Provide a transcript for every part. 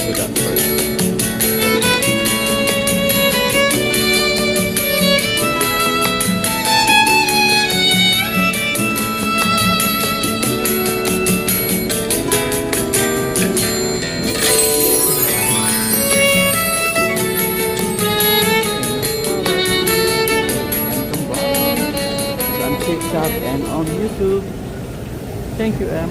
for that first. TikTok and on YouTube. Thank you, Em.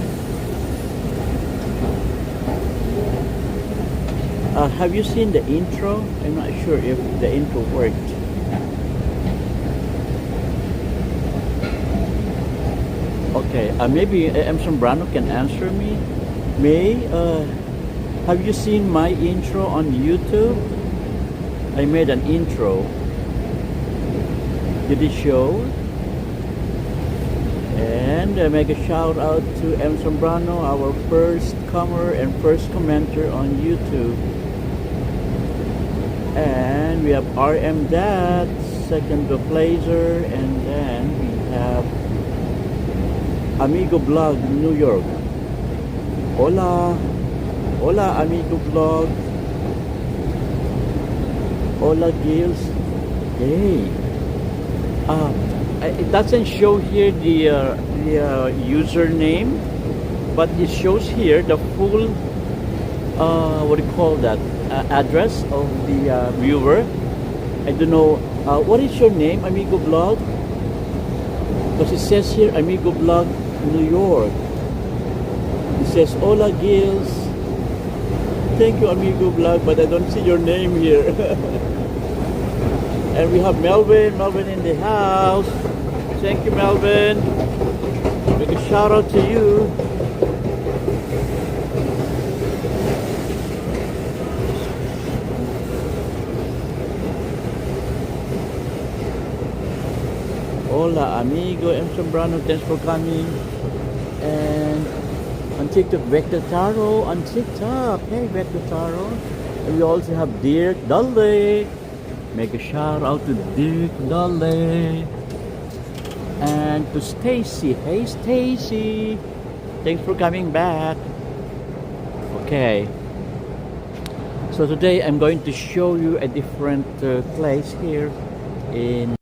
Have you seen the intro? I'm not sure if the intro worked. Okay, maybe Em Sombrano can answer me. May, have you seen my intro on YouTube? I made an intro. Did it show? And make a shout out to M. Sombrano, our first comer and first commenter on YouTube. And we have RM Dad, second placer, and then we have Amigo Blog New York. Hola, hola Amigo Blog. Hola Gills. Hey. It doesn't show here the username, but it shows here the full what do you call that, address of the viewer. I don't know what is your name, Amigo Blog, because it says here Amigo Blog New York. It says hola Gills. Thank you, Amigo Blog, but I don't see your name here. And we have Melvin in the house. Thank you, Melvin. Make a shout out to you. Hola, amigo. M. Sombrano, thanks for coming. And on TikTok, Vector Taro on TikTok. Hey, Vector Taro. And we also have Dirk Dudley. Make a shout out to Dirk Dudley. And to Stacy. Hey Stacy, thanks for coming back. Okay, so today I'm going to show you a different place here in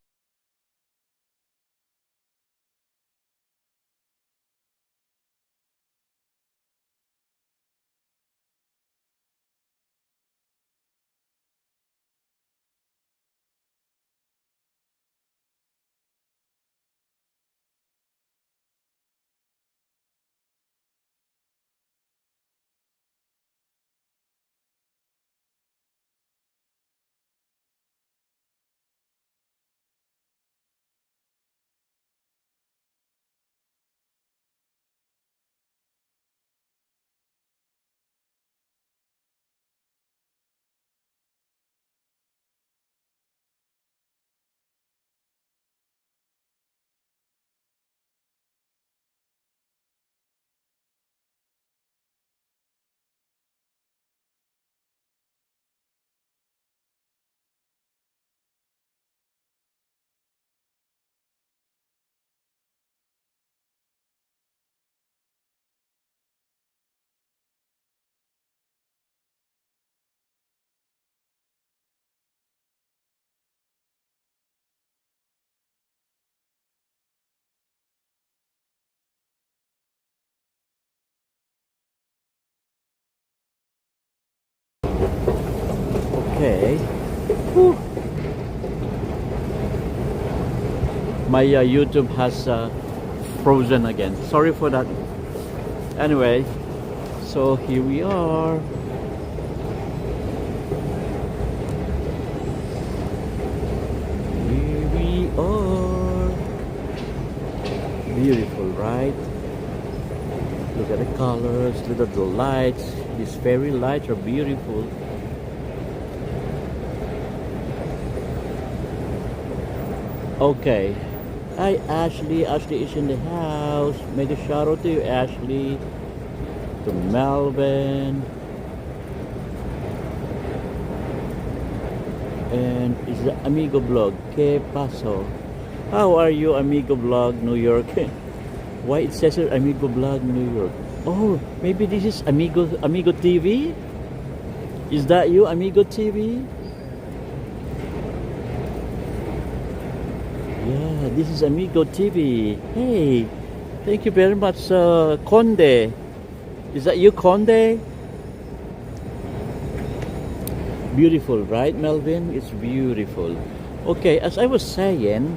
okay. Whew. My YouTube has frozen again. Sorry for that. Anyway, so here we are. Here we are. Beautiful, right? Look at the colors, look at the lights. These fairy lights are beautiful. Okay. Hi Ashley. Ashley is in the house. Make a shout out to you, Ashley. To Melvin. And it's the Amigo Blog. Que paso? How are you, Amigo Blog New York? Why it says Amigo Blog New York? Oh, maybe this is Amigo TV? Is that you, Amigo TV? Yeah, this is Amigo TV. Hey, thank you very much, Conde. Is that you, Conde? Beautiful, right, Melvin? It's beautiful. Okay, as I was saying,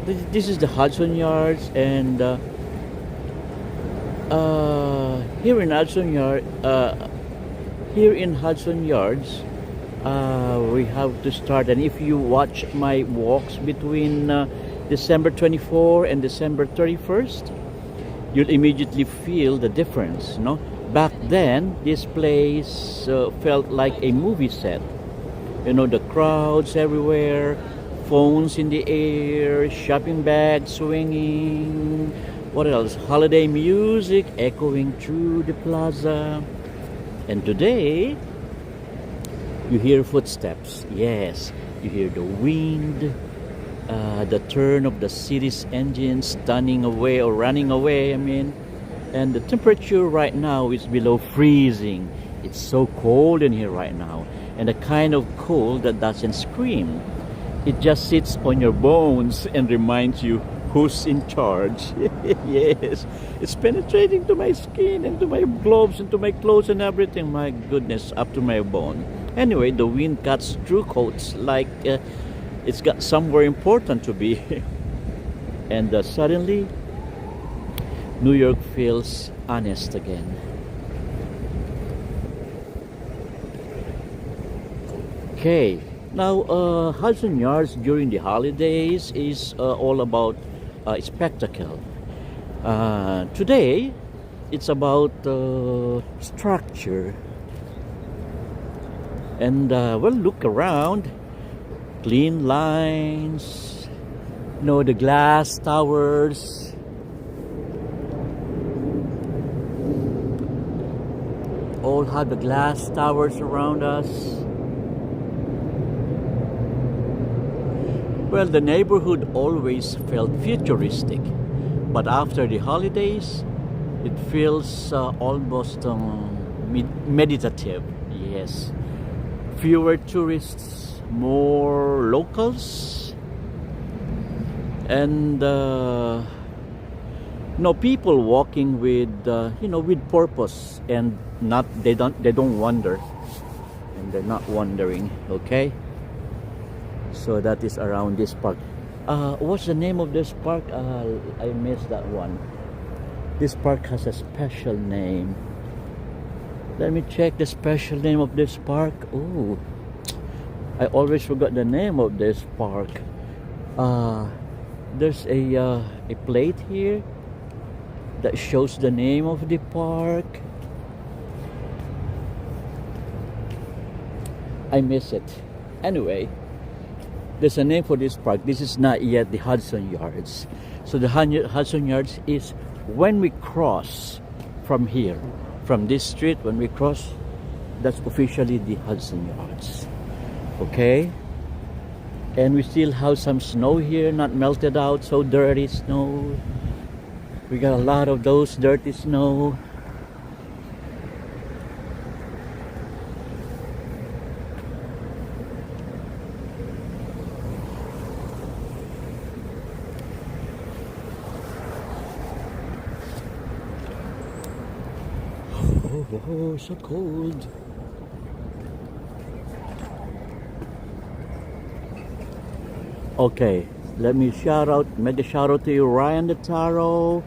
this is the Hudson Yards, and here in Hudson Yards, we have to start. And if you watch my walks between December 24 and December 31st, you'll immediately feel the difference. Back then, this place felt like a movie set. The crowds everywhere, phones in the air, shopping bags swinging. What else? Holiday music echoing through the plaza. And today, you hear footsteps. Yes, you hear the wind, the turn of the city's engines running away. And the temperature right now is below freezing. It's so cold in here right now. And a kind of cold that doesn't scream. It just sits on your bones and reminds you who's in charge. Yes, it's penetrating to my skin and to my gloves and to my clothes and everything. My goodness, up to my bone. Anyway, the wind cuts through coats like it's got somewhere important to be. And suddenly, New York feels honest again. Okay, now Hudson Yards during the holidays is all about spectacle. Today, it's about structure. And look around. Clean lines, the glass towers. All have the glass towers around us. Well, the neighborhood always felt futuristic, but after the holidays, it feels almost meditative. Yes, fewer tourists, more locals, and people walking with with purpose, and they don't wander, and they're not wandering. Okay. So that is around this park. What's the name of this park? I missed that one. This park has a special name. Let me check the special name of this park. Oh, I always forgot the name of this park. There's a plate here that shows the name of the park. I miss it. Anyway, there's a name for this park. This is not yet the Hudson Yards. So the Hudson Yards is when we cross from here, from this street, when we cross, that's officially the Hudson Yards. Okay? And we still have some snow here, not melted out, so dirty snow. We got a lot of those dirty snow. Oh, so cold. Okay, let me make a shout out to you, Ryan the Taro.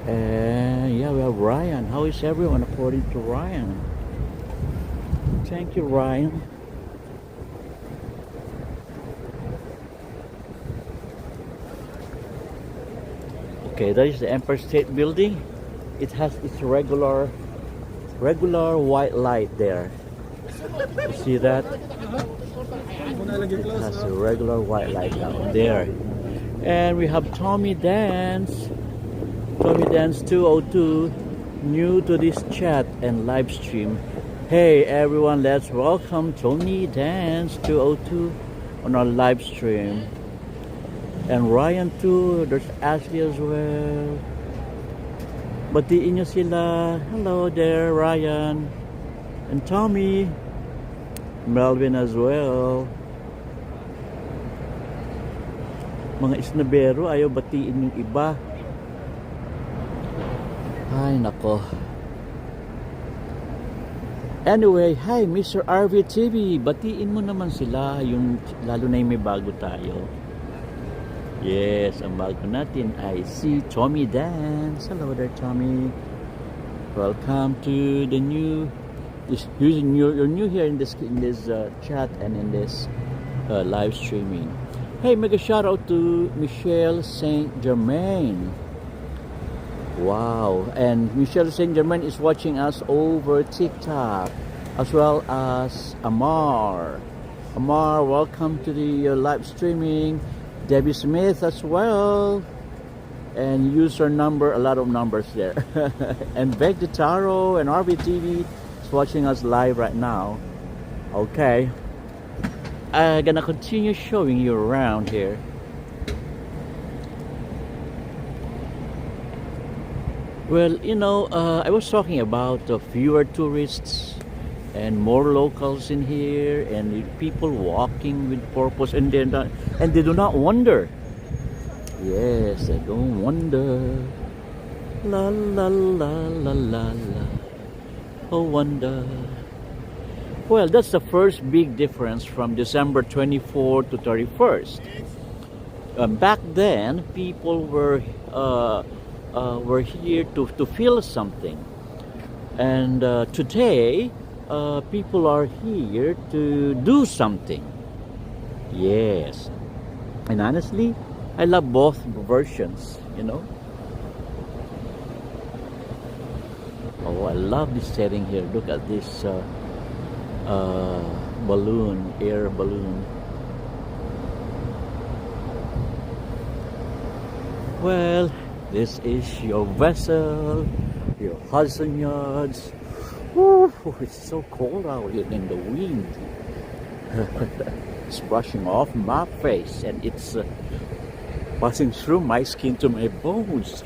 And yeah, we have Ryan. How is everyone according to Ryan? Thank you, Ryan. Okay, that is the Empire State Building. It has its regular white light there. You see that? It has a regular white light down there. And we have Tommy Dance 202, new to this chat and live stream. Hey everyone, let's welcome Tommy Dance 202 on our live stream. And Ryan too, there's Ashley as well. Batiin nyo sila. Hello there, Ryan. And Tommy, Melvin as well. Mga isnabero, ayaw batiin yung iba. Ay, nako. Anyway, hi Mr. RV TV. Batiin mo naman sila, yung, lalo na yung may bago tayo. Yes, ang bago natin ay si Tommy Dance. Hello there, Tommy. Welcome to the new. You're new here in this chat and in this live streaming. Hey, mega shout out to Michelle Saint Germain. Wow, and Michelle Saint Germain is watching us over TikTok, as well as Amar. Amar, welcome to the live streaming. Debbie Smith as well, and user number, a lot of numbers there. And Beck the Taro and RBTV is watching us live right now. Okay, I'm gonna continue showing you around here. Well, you know, I was talking about fewer tourists and more locals in here, and people walking with purpose, and they do not wander. Yes, they don't wander. La la la la la la. Oh, wonder. Well, that's the first big difference from December 24th to 31st. Back then, people were here to feel something, and today. People are here to do something. Yes. And honestly, I love both versions, you know. Oh, I love this setting here. Look at this balloon, air balloon. Well, this is your vessel, your Hudson Yards. Woo, it's so cold out here in the wind. It's brushing off my face, and it's passing through my skin to my bones.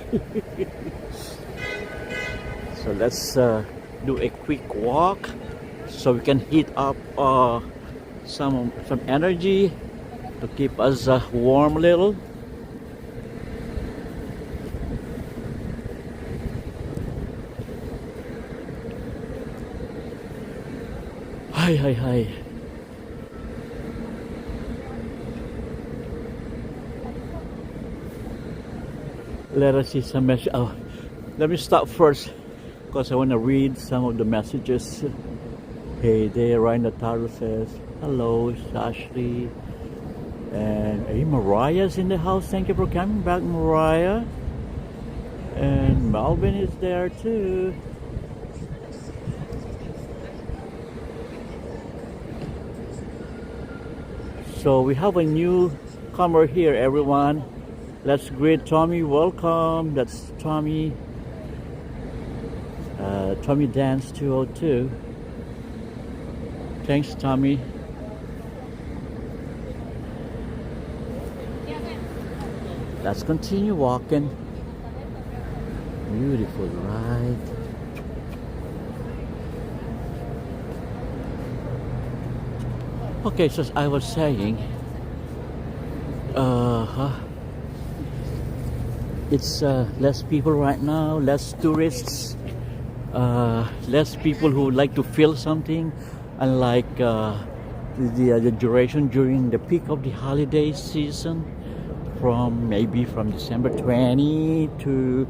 So let's do a quick walk so we can heat up some energy to keep us warm a little. Hi. Let us see some message. Oh, let me stop first because I want to read some of the messages. Hey there, Ryan Nataro says, hello, Ashley. And hey, Mariah's in the house. Thank you for coming back, Mariah. And Melvin is there too. So we have a newcomer here, everyone. Let's greet Tommy. Welcome. That's Tommy. Tommy Dance 202. Thanks, Tommy. Let's continue walking. Beautiful ride. Okay, so as I was saying, it's less people right now, less tourists, less people who like to feel something, unlike the duration during the peak of the holiday season, from December 20 to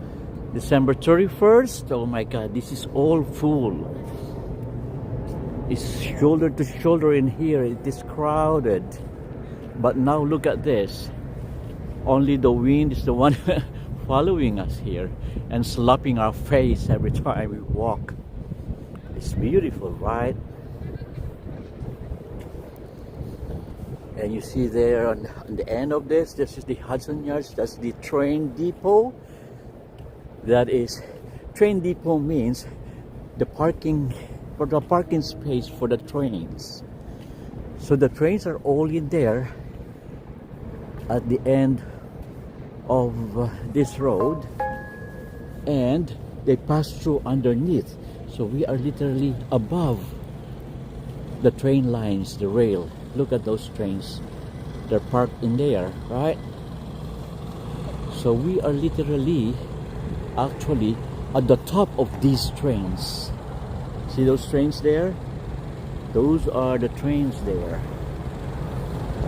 December 31st. Oh my God, this is all full. It's shoulder to shoulder in here. It is crowded. But now look at this. Only the wind is the one following us here and slapping our face every time we walk. It's beautiful, right? And you see there on the end of this is the Hudson Yards. That's the train depot. That is, train depot means the parking space for the trains. So the trains are all in there at the end of this road, and they pass through underneath. So we are literally above the train lines, the rail. Look at those trains. They're parked in there, right? So we are literally, actually, at the top of these trains. See those trains there? Those are the trains there.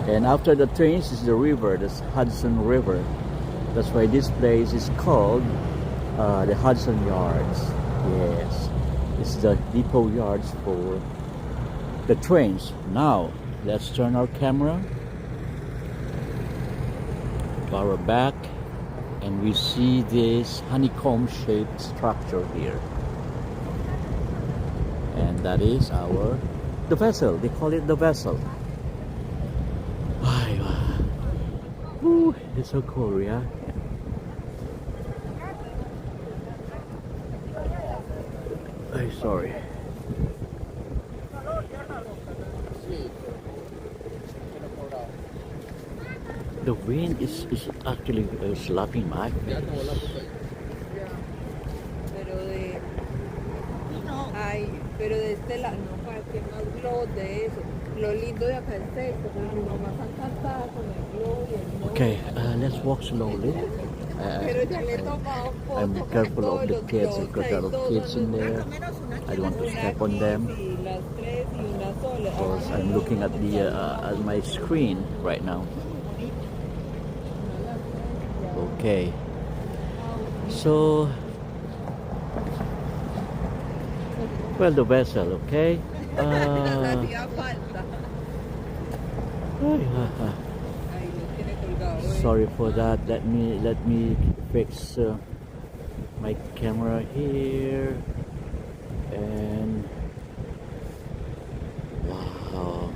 And after the trains is the river, the Hudson River. That's why this place is called the Hudson Yards. Yes, it's the depot yards for the trains. Now, let's turn our camera, power back, and we see this honeycomb-shaped structure here. And that is the vessel. They call it the vessel. Ooh, it's so cool, yeah? I'm sorry. The wind is actually slapping my face. Pero de este lado, no, para que más globos de eso. Lo lindo de acá es esto, pero mi mamá está encantada con el globo y el globo. Okay, let's walk slowly. Pero ya le he tomado fotos. I'm careful of the kids because there are kids in there. I don't want to step on them. Because I'm looking at at my screen right now. Okay. So, well, the vessel, okay? Sorry for that. Let me fix my camera here. And wow.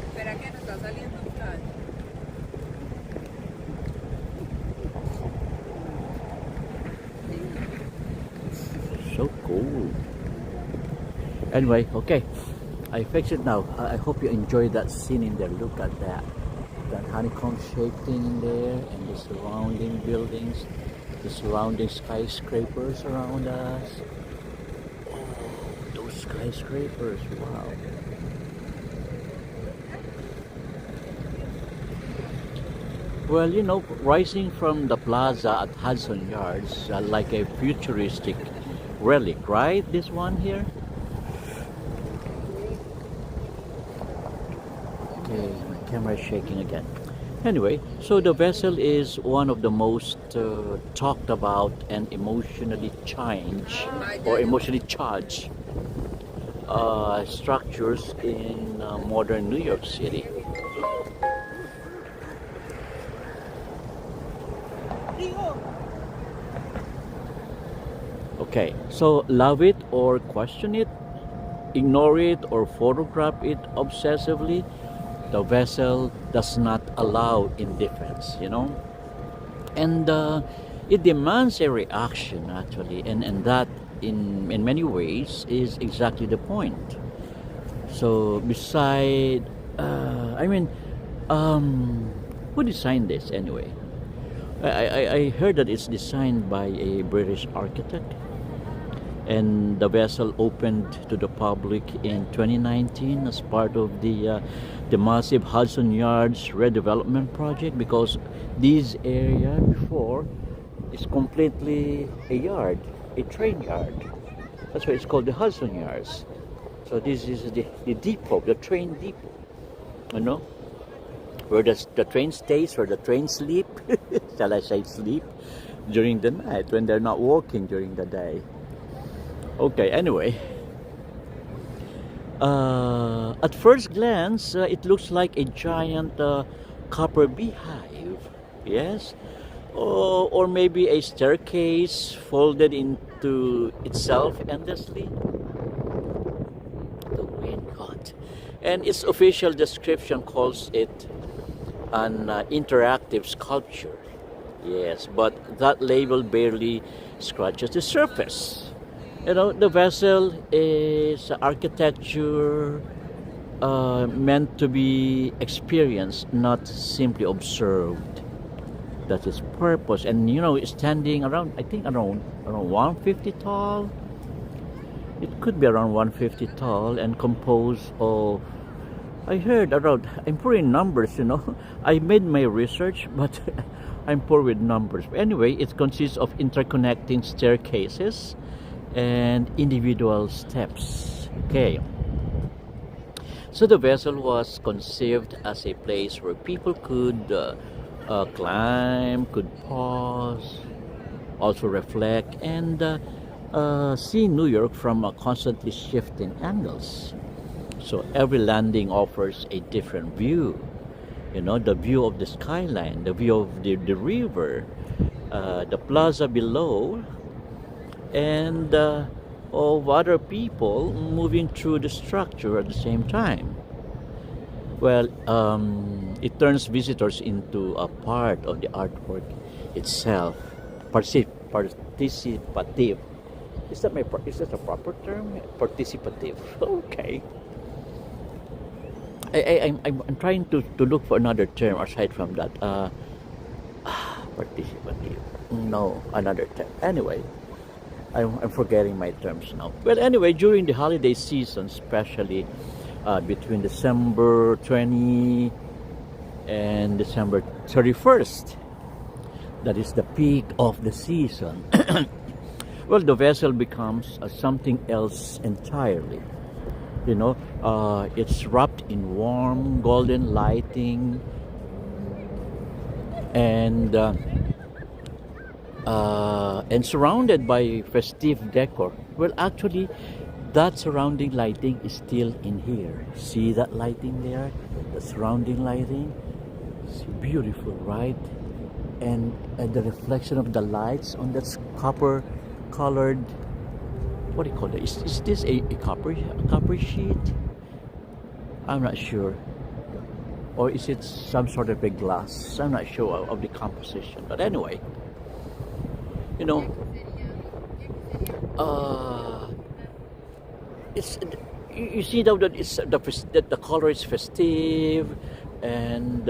Espera que nos está saliendo un flash. So cool. Anyway, okay, I fixed it now. I hope you enjoyed that scene in there. Look at that honeycomb shaped thing in there, and the surrounding buildings, the surrounding skyscrapers around us. Oh, those skyscrapers, wow. Well, you know, rising from the plaza at Hudson Yards, like a futuristic relic, right? This one here. Okay, my camera is shaking again. Anyway, so the vessel is one of the most talked about and emotionally charged structures in modern New York City. Okay, so love it or question it, ignore it or photograph it obsessively, the vessel does not allow indifference, you know? And it demands a reaction, actually, and that in many ways is exactly the point. So beside, who designed this anyway? I heard that it's designed by a British architect. And the vessel opened to the public in 2019 as part of the massive Hudson Yards redevelopment project, because this area before is completely a yard, a train yard. That's why it's called the Hudson Yards. So this is the depot, the train depot, you know, where the train stays, where the train sleep, shall I say sleep, during the night when they're not working during the day. Okay, anyway, at first glance, it looks like a giant copper beehive, yes? Or maybe a staircase folded into itself endlessly. The wind caught. And its official description calls it an interactive sculpture. Yes, but that label barely scratches the surface. You know, the vessel is architecture meant to be experienced, not simply observed. That's its purpose. And you know, standing around, I think around 150 tall, It could be around 150 tall and composed of, I heard around, I'm poor in numbers, you know. I made my research, but I'm poor with numbers. Anyway, it consists of interconnecting staircases and individual steps. Okay. So the vessel was conceived as a place where people could climb, could pause, also reflect, and see New York from constantly shifting angles. So every landing offers a different view. You know, the view of the skyline, the view of the river, the plaza below, and of other people moving through the structure at the same time. Well, it turns visitors into a part of the artwork itself. Participative. Is that a proper term? Participative. Okay. I'm trying to look for another term aside from that. Participative. No, another term. Anyway, I'm forgetting my terms now. Well, anyway, during the holiday season, especially between December 20 and December 31st, that is the peak of the season. Well, the vessel becomes something else entirely. You know, it's wrapped in warm golden lighting and surrounded by festive decor. Well, actually, that surrounding lighting is still in here. See that lighting there? The surrounding lighting? It's beautiful, right? And the reflection of the lights on that copper colored, what do you call it? Is this a copper sheet? I'm not sure. Or is it some sort of a glass? I'm not sure of the composition. But anyway, you know, it's, you see now that it's the color is festive and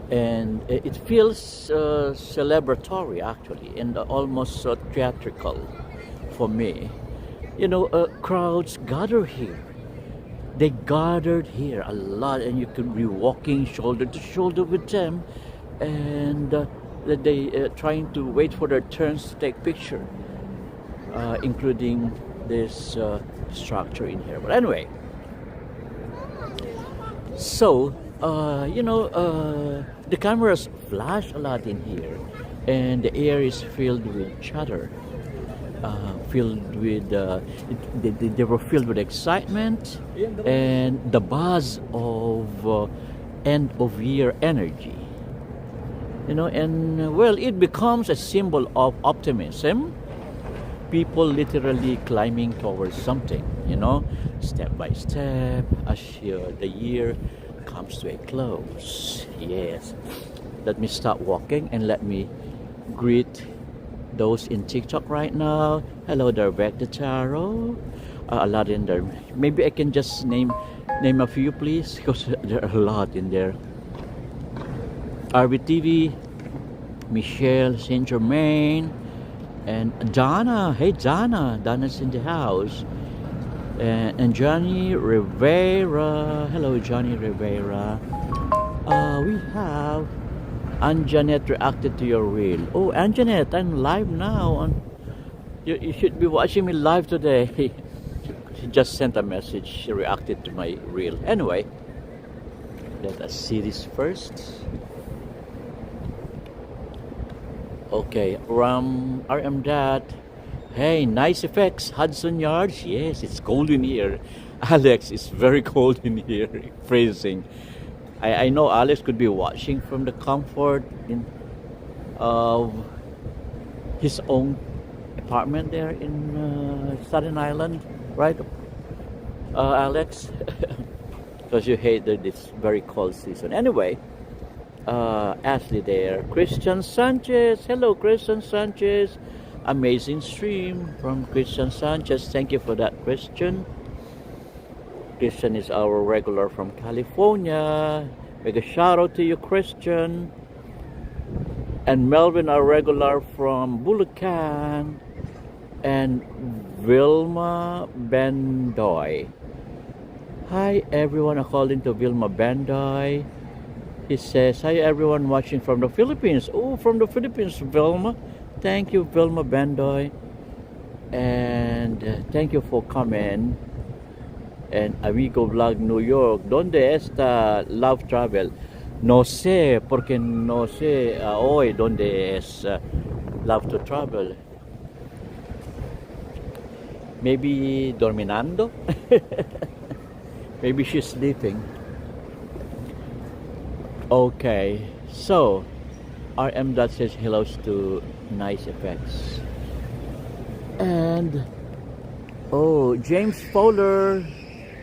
and it feels celebratory actually, and almost theatrical for me. You know, crowds gather here. They gathered here a lot, and you could be walking shoulder to shoulder with them, and they trying to wait for their turns to take picture, including this structure in here. But anyway, so you know, the cameras flash a lot in here, and the air is filled with chatter, filled with they were filled with excitement and the buzz of end of year energy. You know, and well, it becomes a symbol of optimism. People literally climbing towards something, you know, step by step as the year comes to a close. Yes. Let me stop walking and let me greet those in TikTok right now. Hello there, Vector Taro. A lot in there. Maybe I can just name a few, please, because there are a lot in there. RBTV, Michelle Saint Germain, and Donna. Hey, Donna. Donna's in the house. And Johnny Rivera. Hello, Johnny Rivera. We have Anjanette reacted to your reel. Oh, Anjanette, I'm live now. You should be watching me live today. She just sent a message. She reacted to my reel. Anyway, let us see this first. Okay, RM Dad. Hey, nice effects, Hudson Yards. Yes, it's cold in here. Alex, it's very cold in here. Freezing. I know Alex could be watching from the comfort of his own apartment there in Staten Island, right, Alex? Because you hate this very cold season. Anyway, Ashley there. Christian Sanchez. Hello, Christian Sanchez. Amazing stream from Christian Sanchez. Thank you for that, Christian. Christian is our regular from California. Make a shout out to you, Christian. And Melvin, our regular from Bulacan. and Vilma Bendoy. Hi everyone, according to Vilma Bendoy. He says, hi everyone watching from the Philippines. Oh, from the Philippines, Vilma. Thank you, Vilma Bendoy. And thank you for coming. And Amigo Vlog New York. ¿Dónde está Love Travel? No sé, porque no sé hoy dónde es Love to Travel. Maybe dorminando? Maybe she's sleeping. Okay, so RM Dot says hello to Nice Effects. And oh, James Fowler,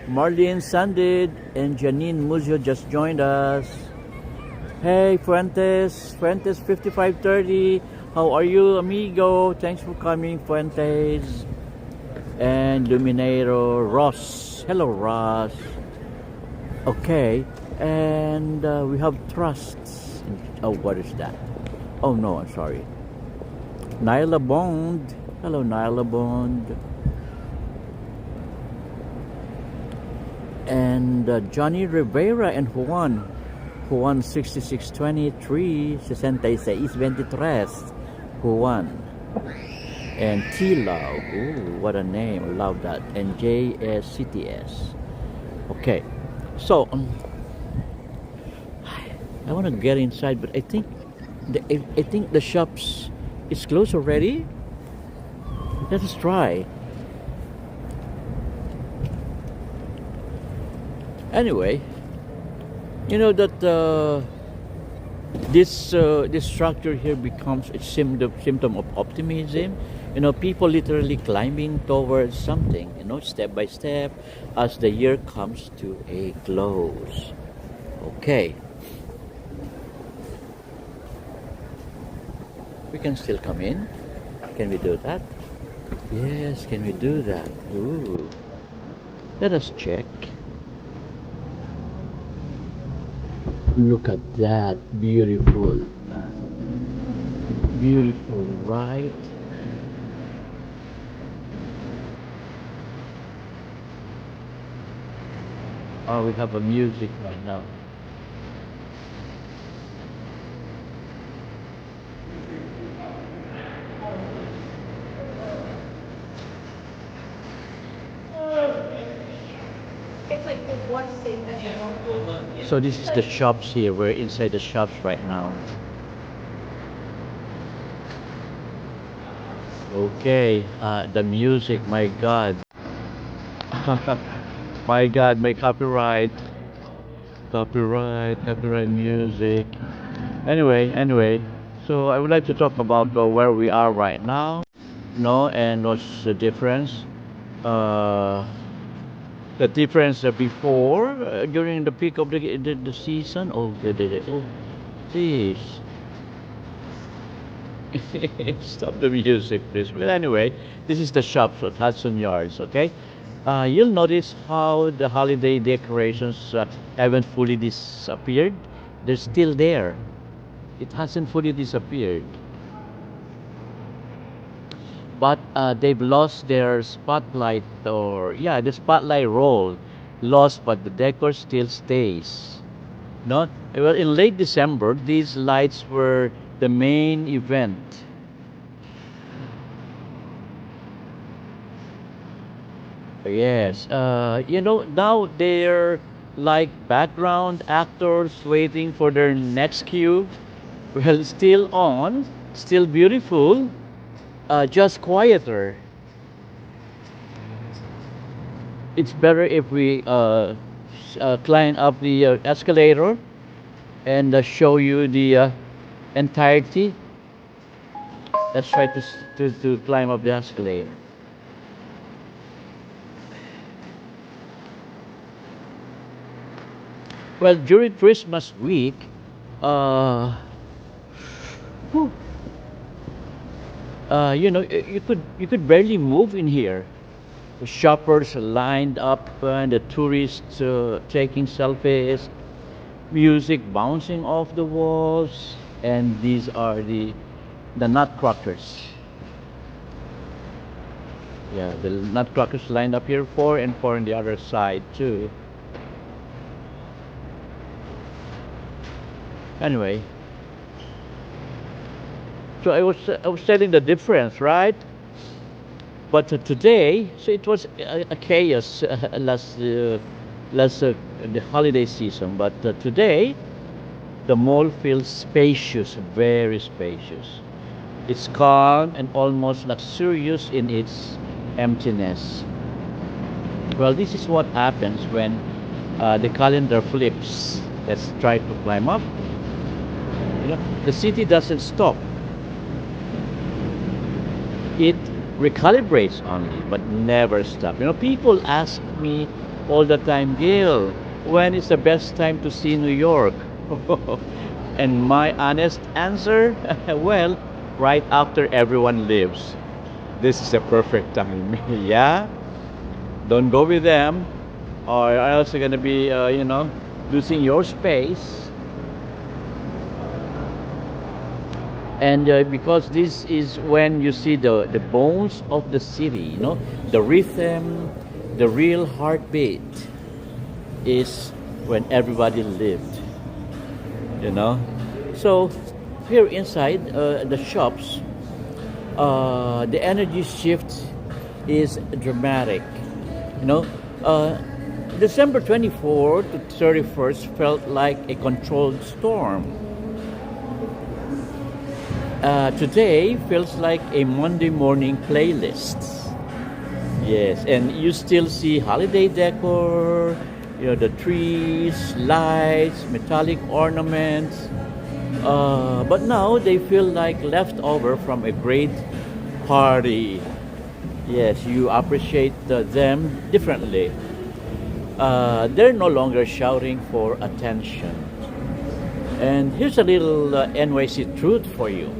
Marlene Sandid, and Janine Muzio just joined us. Hey, Fuentes 5530. How are you, amigo? Thanks for coming, Fuentes. And Luminero Ross. Hello, Ross. Okay, and we have trusts. Oh, what is that? Oh no, I'm sorry. Nyla Bond. Hello, Nyla Bond. And Johnny Rivera and Juan 6623 23 Juan and T-Love. Ooh, what a name, love that. And JSCTS. Okay, so I want to get inside, but I think the shops is closed already. Let us try. Anyway, you know that this structure here becomes a symptom of optimism. You know, people literally climbing towards something, you know, step by step as the year comes to a close. Okay. We can still come in. Can we do that? Yes, can we do that? Ooh. Let us check. Look at that. Beautiful. Beautiful, right? Oh, we have a music right now. It's like the one thing that you don't. So this is the shops here. We're inside the shops right now. Okay, the music, my God. My God, my copyright music. Anyway, so I would like to talk about where we are right now, no, and what's the difference. Uh, the difference before, during the peak of the season. Oh, oh, jeez. Stop the music, please. Well, anyway, this is the shops at Hudson Yards, okay? You'll notice how the holiday decorations haven't fully disappeared. They're still there. It hasn't fully disappeared. But they've lost their spotlight, or, yeah, the spotlight role. Lost, but the decor still stays. No? Well, in late December, these lights were the main event. Yes, you know, now they're like background actors waiting for their next cue. Well, still on, still beautiful, just quieter. It's better if we climb up the escalator and show you the entirety. Let's try to climb up the escalator. Well, during Christmas week, uh, whew, you know, you could barely move in here. The shoppers lined up and the tourists taking selfies, music bouncing off the walls, and these are the nutcrackers. Yeah, the nutcrackers lined up here, four and four on the other side too. Anyway, so I was telling the difference, right? But today, so it was a chaos last the holiday season. But today, the mall feels spacious, very spacious. It's calm and almost luxurious in its emptiness. Well, this is what happens when the calendar flips. Let's try to climb up. The city doesn't stop. It recalibrates only, but never stop. People ask me all the time, Gil, when is the best time to see New York? And my honest answer, well, right after everyone leaves. This is a perfect time. Yeah, don't go with them, or else you're gonna be, losing your space. And because this is when you see the bones of the city, the rhythm, the real heartbeat is when everybody lived, you know. So here inside the shops, the energy shift is dramatic. You know, uh, December 24th to 31st felt like a controlled storm. Today feels like a Monday morning playlist. Yes, and you still see holiday decor, the trees, lights, metallic ornaments. But now they feel like leftover from a great party. Yes, you appreciate them differently. They're no longer shouting for attention. And here's a little NYC truth for you.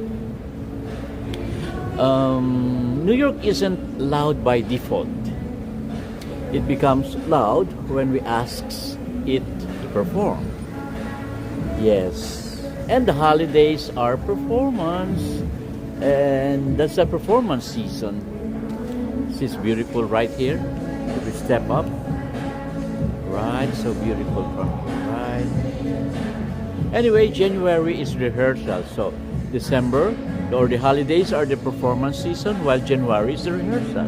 New York isn't loud by default. It becomes loud when we ask it to perform. Yes. And the holidays are performance. And that's a performance season. This is beautiful right here. If we step up. Right, so beautiful from here, right? Anyway, January is rehearsal. So December or the holidays are the performance season, while January is the rehearsal.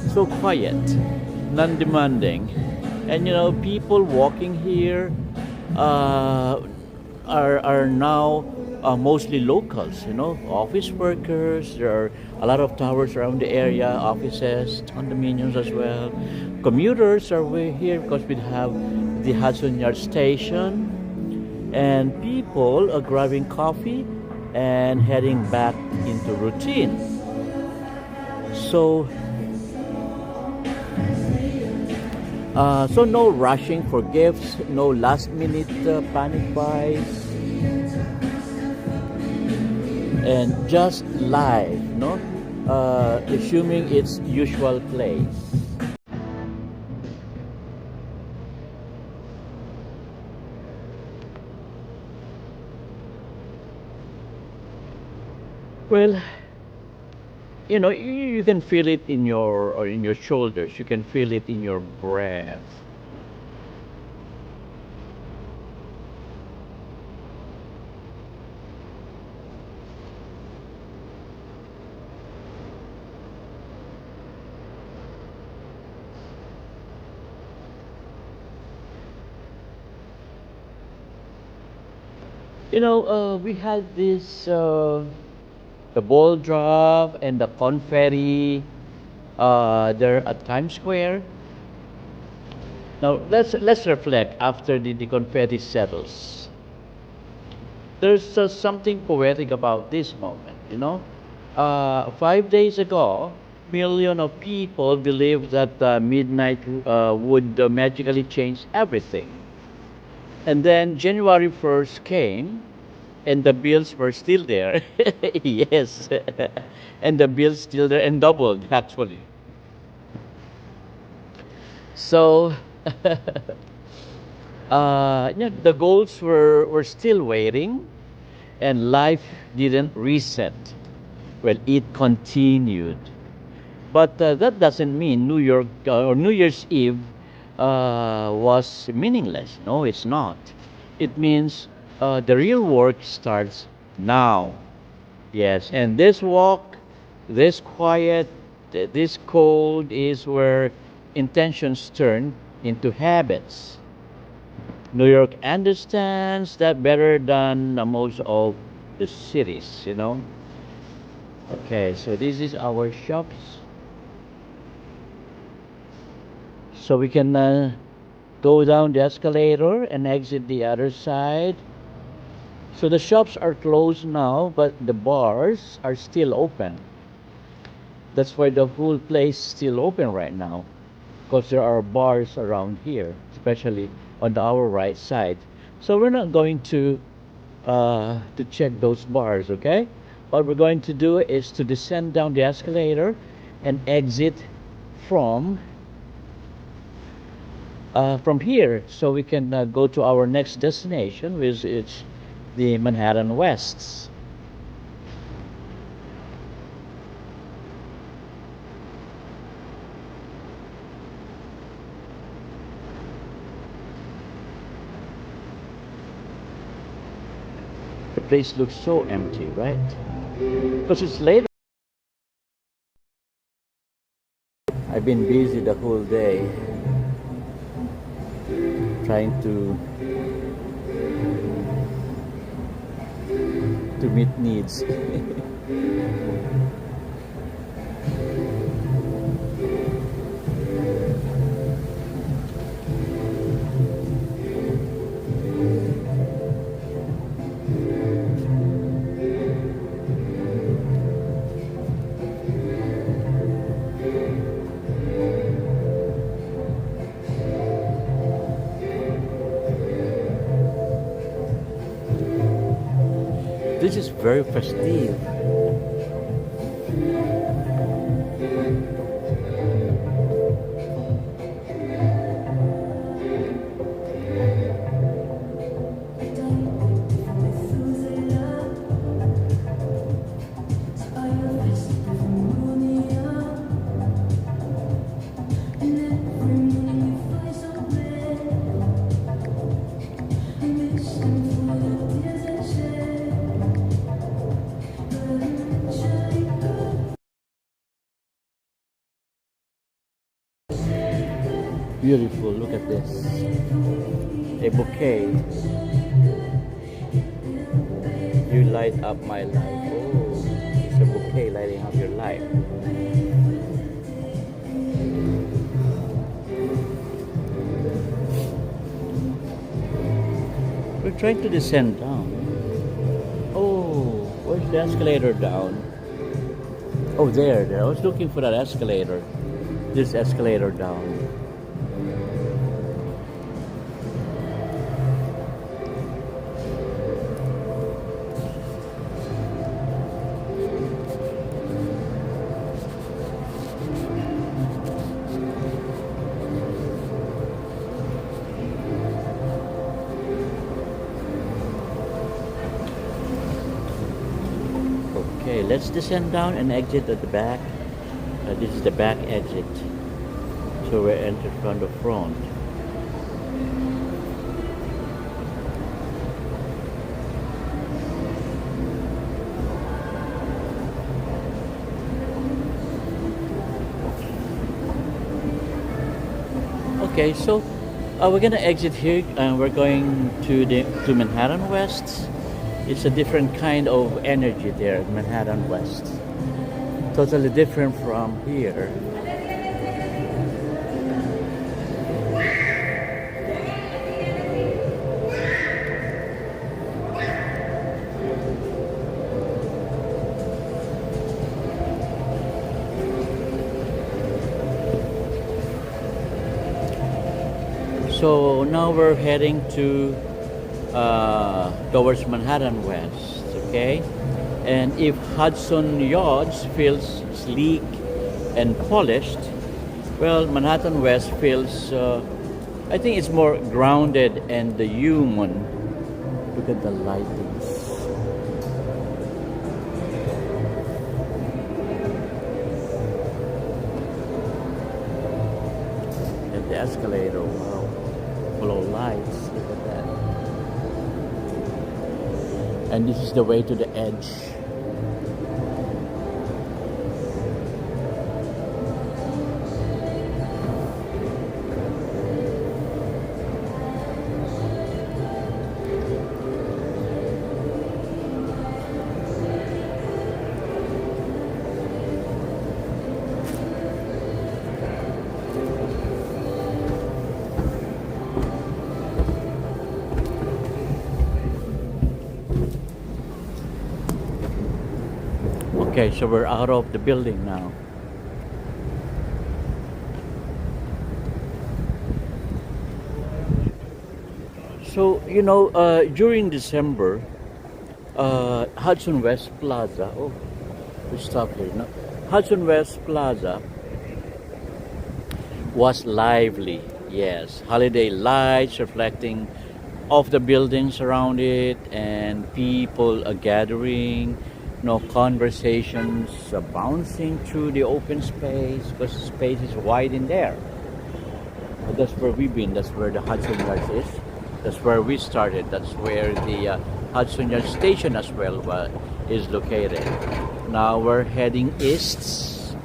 So quiet, non-demanding, and people walking here are now mostly locals. Office workers. There are a lot of towers around the area, offices, condominiums as well. Commuters are way here because we have the Hudson Yards station, and people are grabbing coffee and heading back into routine. So no rushing for gifts, no last minute panic buys, and just life, assuming its usual place. Well, you can feel it in your shoulders. You can feel it in your breath. We had this the ball drop and the confetti there at Times Square. Now let's reflect after the confetti settles. There's something poetic about this moment. 5 days ago, million of people believed that midnight would magically change everything. And then January 1st came, and the bills were still there. Yes. And the bills still there and doubled actually. So the goals were still waiting, and life didn't reset. Well, it continued. But that doesn't mean New York or New Year's Eve was meaningless. No, it's not. It means the real work starts now. Yes, and this walk, this quiet, this cold is where intentions turn into habits. New York understands that better than most of the cities, you know. Okay, so this is our shops. So we can go down the escalator and exit the other side. So the shops are closed now, but the bars are still open. That's why the whole place is still open right now, because there are bars around here, especially on our right side. So we're not going to check those bars, okay? What we're going to do is to descend down the escalator and exit from from here, so we can go to our next destination, which is the Manhattan West. The place looks so empty, right? Because it's late. I've been busy the whole day trying to meet needs. This is very festive. Beautiful, look at this. A bouquet. You light up my life. Oh, it's a bouquet lighting up your life. We're trying to descend down. Oh, where's the escalator down? Oh, there. I was looking for that escalator. This escalator down. Okay, let's descend down and exit at the back. This is the back exit. So we're entered from the front. Okay, so we're gonna exit here and we're going to Manhattan West. It's a different kind of energy there, Manhattan West. Totally different from here. So now we're heading to towards Manhattan West, okay? And if Hudson Yards feels sleek and polished, well, Manhattan West feels, I think it's more grounded and human. Look at the lightings. the escalator. Wow. Full of lights. Look at that. And this is the way to the edge. Okay, so we're out of the building now. So, during December, Hudson West Plaza, oh, we stop here, no? Hudson West Plaza was lively, yes. Holiday lights reflecting off the buildings around it, and people are gathering, conversations bouncing through the open space because the space is wide in there. But that's where we've been. That's where the Hudson Yards is. That's where we started. That's where the Hudson Yards station as well is located. Now we're heading east.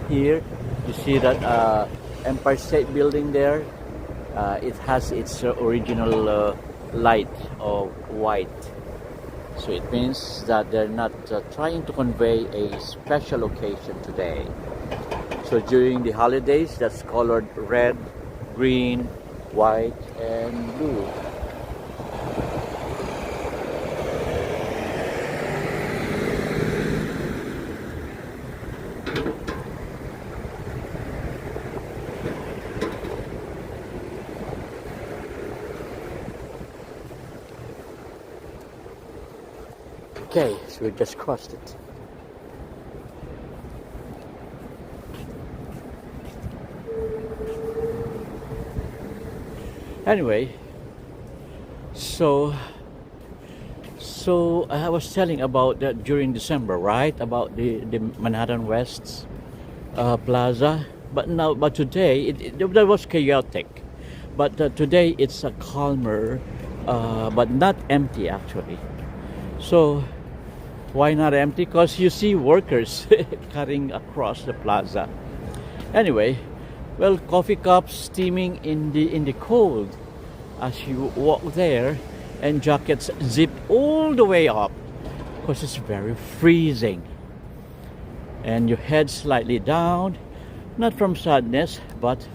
Here, you see that Empire State Building there. It has its original light of white. So it means that they're not trying to convey a special occasion today. So during the holidays, that's colored red, green, white, and blue. Okay, so we just crossed it. Anyway, so I was telling about that during December, right? About the Manhattan West Plaza. But today that was chaotic. But today it's a calmer, but not empty actually. So why not empty? Because you see workers cutting across the plaza. Anyway, well, coffee cups steaming in the cold as you walk there, and jackets zipped all the way up because it's very freezing. And your head slightly down, not from sadness, but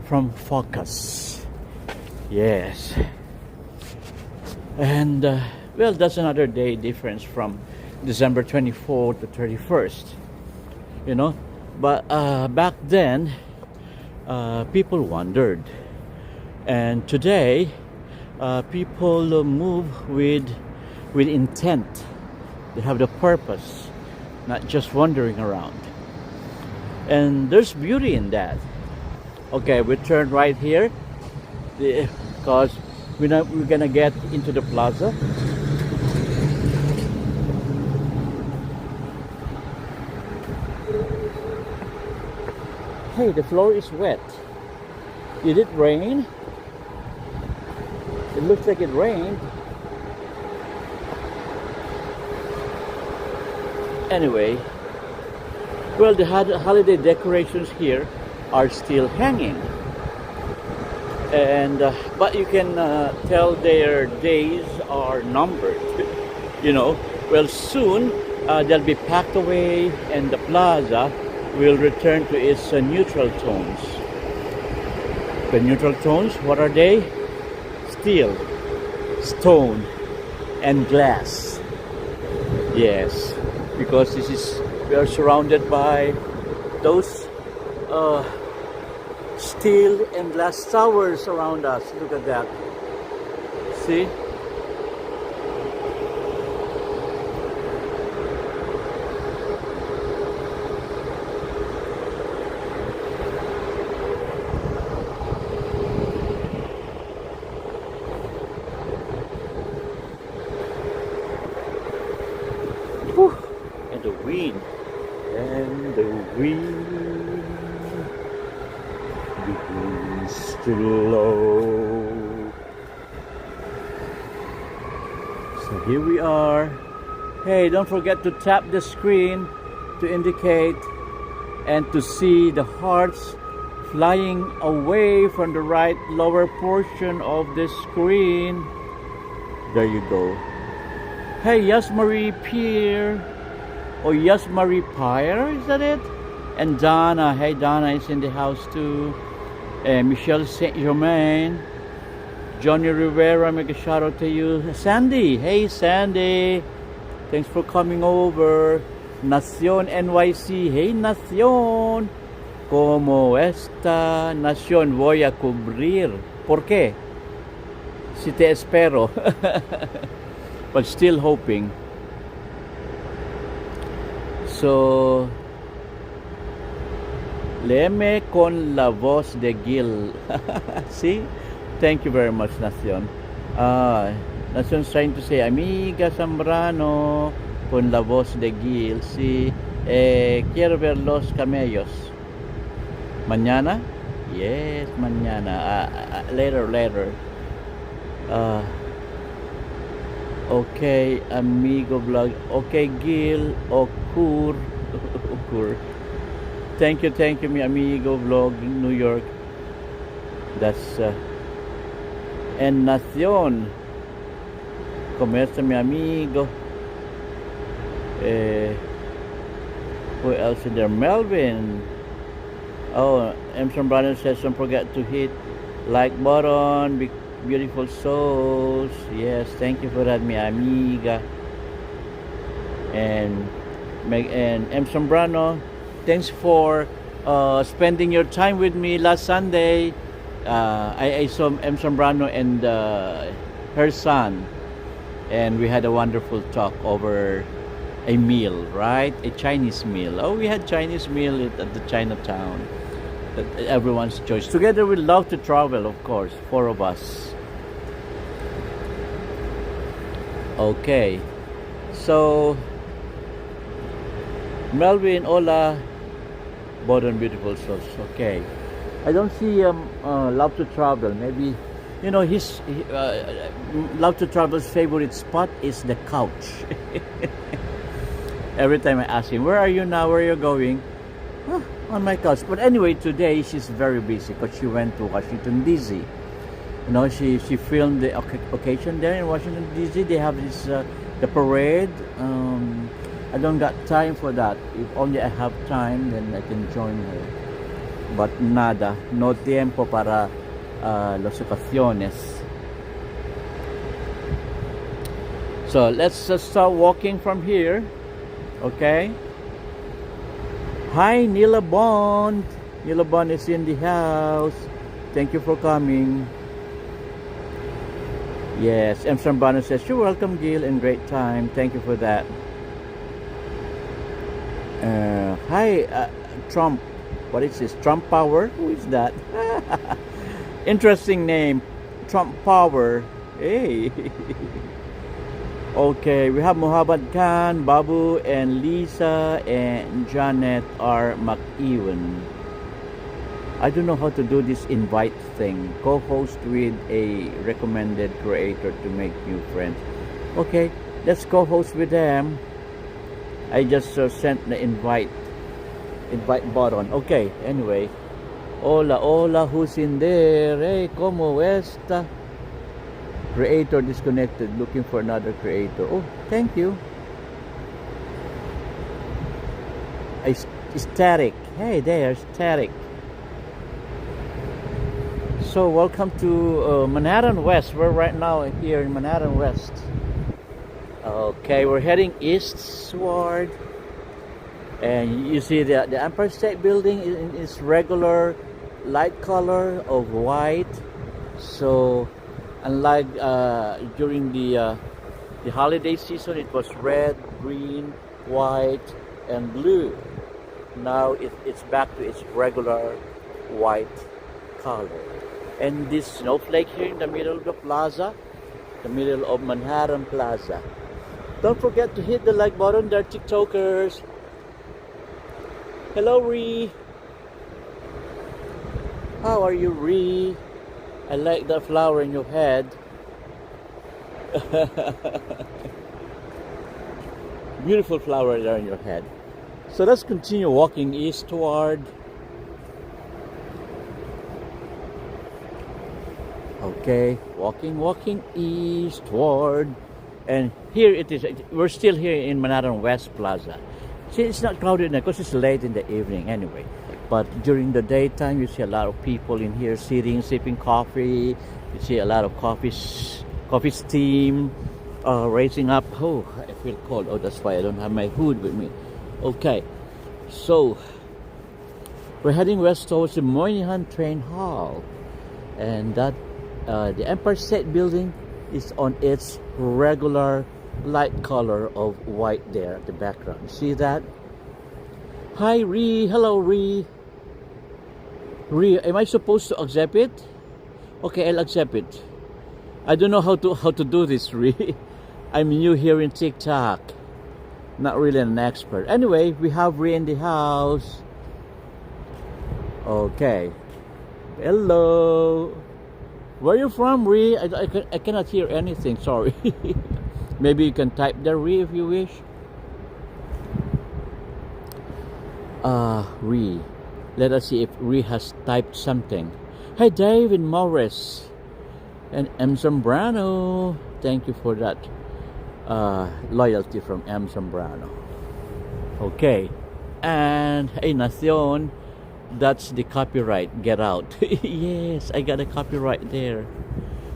from focus. Yes. And well, that's another day difference from December 24th to 31st, But back then, people wondered. And today, people move with intent. They have the purpose, not just wandering around. And there's beauty in that. Okay, we turn right here because we're gonna get into the plaza. Hey, the floor is wet. Did it rain? It looks like it rained. Anyway, well, the holiday decorations here are still hanging. And but you can tell their days are numbered. Well, soon they'll be packed away, and the plaza will return to its neutral tones. The neutral tones, what are they? Steel, stone, and glass. Yes, because we are surrounded by those steel and glass towers around us. Look at that. See? And the wind begins still low. So here we are. Hey, don't forget to tap the screen to indicate and to see the hearts flying away from the right lower portion of the screen. There you go. Hey, Yasmarie Pier or Yasmarie Pyre, is that it? And Donna, hey, Donna is in the house too. Michelle Saint Germain, Johnny Rivera, make a shout out to you. Sandy, hey Sandy, thanks for coming over. Nación NYC, hey Nación, ¿cómo está? Nación, voy a cubrir. ¿Por qué? Si te espero. But still hoping. So, léeme con la voz de Gil. See? Thank you very much, Nación. Nación's trying to say, Amiga Zambrano, con la voz de Gil. Sí, quiero ver los camellos. Mañana? Yes, mañana. Later. Okay, amigo vlog. Okay, Gil Okur. Thank you, mi amigo vlog in New York. That's and Nación. ¿Cómo está mi amigo? Who else is there? Melvin. Oh, Emerson Brother says don't forget to hit like button. Beautiful souls. Yes, thank you for that, mi amiga. And M. Sombrano, thanks for spending your time with me last Sunday. I saw M. Sombrano and her son, and we had a wonderful talk over a meal, right? A Chinese meal. Oh, we had Chinese meal at the Chinatown. Everyone's choice. Together we love to travel, of course, four of us. Okay, so Melvin, hola, Bodon beautiful souls. Okay, I don't see love to travel. Maybe his love to travel's favorite spot is the couch. Every time I ask him, where are you now? Where are you going? On my couch. But anyway, today she's very busy because she went to Washington D.C. She filmed the occasion there in Washington D.C. They have this the parade. I don't got time for that. If only I have time, then I can join her. But nada, no tiempo para las ocasiones. So let's just start walking from here. Okay. Hi, Nila Bond. Nila Bond is in the house. Thank you for coming. Yes, M. Sambano says, you're welcome, Gil, and great time. Thank you for that. Hi, Trump. What is this? Trump Power? Who is that? Interesting name. Trump Power. Hey. Okay, we have Muhammad Khan, Babu, and Lisa, and Janet R. McEwen. I don't know how to do this invite thing. Co-host with a recommended creator to make new friends. Okay, let's co-host with them. I just sent the invite button. Okay, anyway. Hola, who's in there? Hey, ¿cómo está? Creator disconnected, looking for another creator. Oh, thank you. Static. Hey there, Static. So welcome to Manhattan West. We're right now here in Manhattan West. Okay, we're heading eastward, and you see the Empire State Building is regular light color of white. So unlike during the holiday season, it was red, green, white, and blue. Now it's back to its regular white color. And this snowflake here in the middle of the plaza, the middle of Manhattan Plaza. Don't forget to hit the like button there, TikTokers. Hello, Ree. How are you, Ree? I like that flower in your head. Beautiful flower there in your head. So let's continue walking eastward. Okay, walking eastward. And here it is. We're still here in Manhattan West Plaza. See, it's not crowded now because it's late in the evening anyway. But during the daytime, you see a lot of people in here sitting, sipping coffee. You see a lot of coffee steam raising up. Oh, I feel cold. Oh, that's why I don't have my hood with me. Okay, so we're heading west towards the Moynihan Train Hall, and that the Empire State Building is on its regular light color of white there at the background. You see that? Hi, Ree. Hello, Ree. Ree, am I supposed to accept it? Okay, I'll accept it. I don't know how to do this, Ree. I'm new here in TikTok. Not really an expert. Anyway, we have Ree in the house. Okay. Hello. Where are you from, Ree? I cannot hear anything. Sorry. Maybe you can type there, Ree, if you wish. Ree. Let us see if Ree has typed something. Hi, David Morris and M. Zambrano. Thank you for that loyalty from M. Zambrano. Okay. And hey, Nacion, that's the copyright. Get out. Yes, I got a copyright there.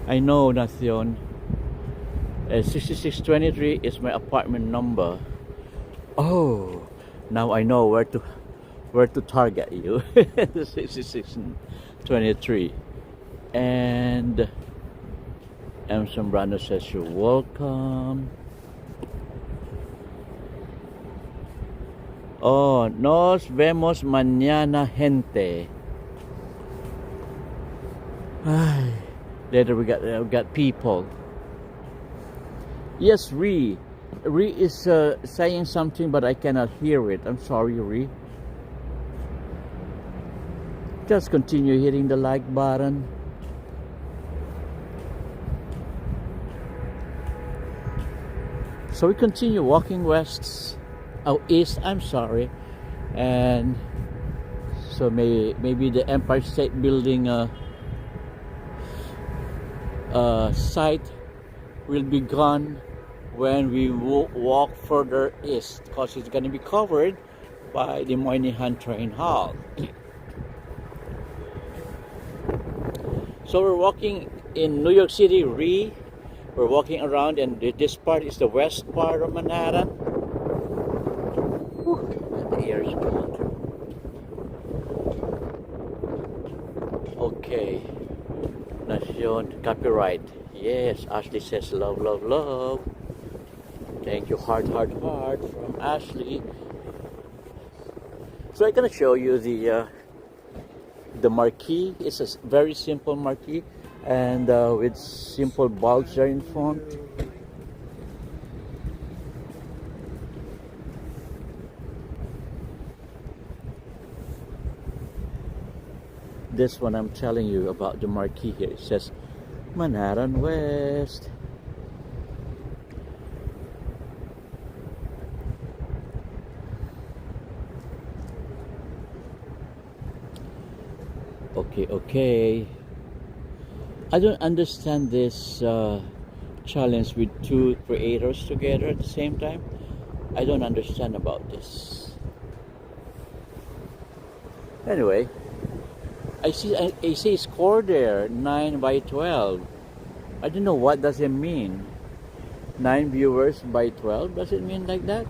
I know, Nacion. 6623 is my apartment number. Oh, now I know where to target you. 6623. And M. Zambrano says you're welcome. Oh, nos vemos mañana, gente. Ay, later we got people. Yes, Ree. Ree is saying something, but I cannot hear it. I'm sorry, Ree. Just continue hitting the like button. So we continue walking east, I'm sorry. And so maybe the Empire State Building site will be gone when we walk further east, because it's going to be covered by the Moynihan Train Hall. So we're walking in New York City, Ree. We're walking around, and this part is the west part of Manhattan. Whew, the air is cold. Okay. Nacion, copyright. Yes, Ashley says love, love, love. Thank you, heart, heart, heart from Ashley. So I'm gonna show you the marquee. It's a very simple marquee, and with simple bulbs there in front. This one I'm telling you about the marquee here. It says Manhattan West. Okay. I don't understand this challenge with two creators together at the same time. I don't understand about this. Anyway, I see a score there, 9 by 12. I don't know what does it mean. 9 viewers by 12, does it mean like that?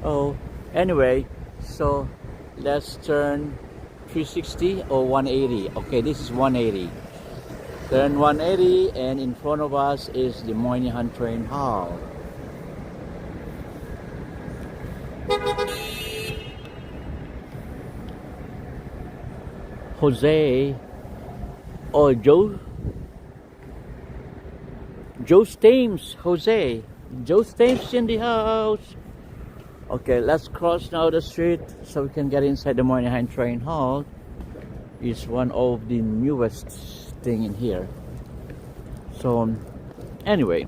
Oh, anyway, so let's turn 360 or 180. Okay, this is 180. Turn 180, and in front of us is the Moynihan Train Hall. Jose, or Joe Stames, Jose. Joe Stames in the house. Okay, let's cross now the street so we can get inside the Moynihan Train Hall. is one of the newest thing in here. So anyway,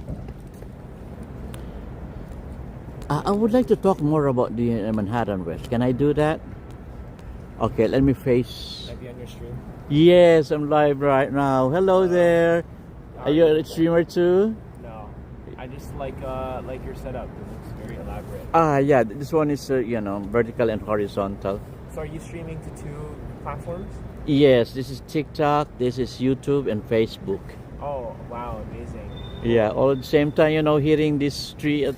I would like to talk more about the Manhattan West. Can I do that? Okay, let me face. Might be on your stream. Yes, I'm live right now. Hello there. Are you a streamer too? No, I just like your setup. It looks very elaborate. Yeah, this one is vertical and horizontal. So are you streaming to two platforms? Yes, this is TikTok, this is YouTube and Facebook. Oh wow, amazing. Yeah, all at the same time, hitting this tree at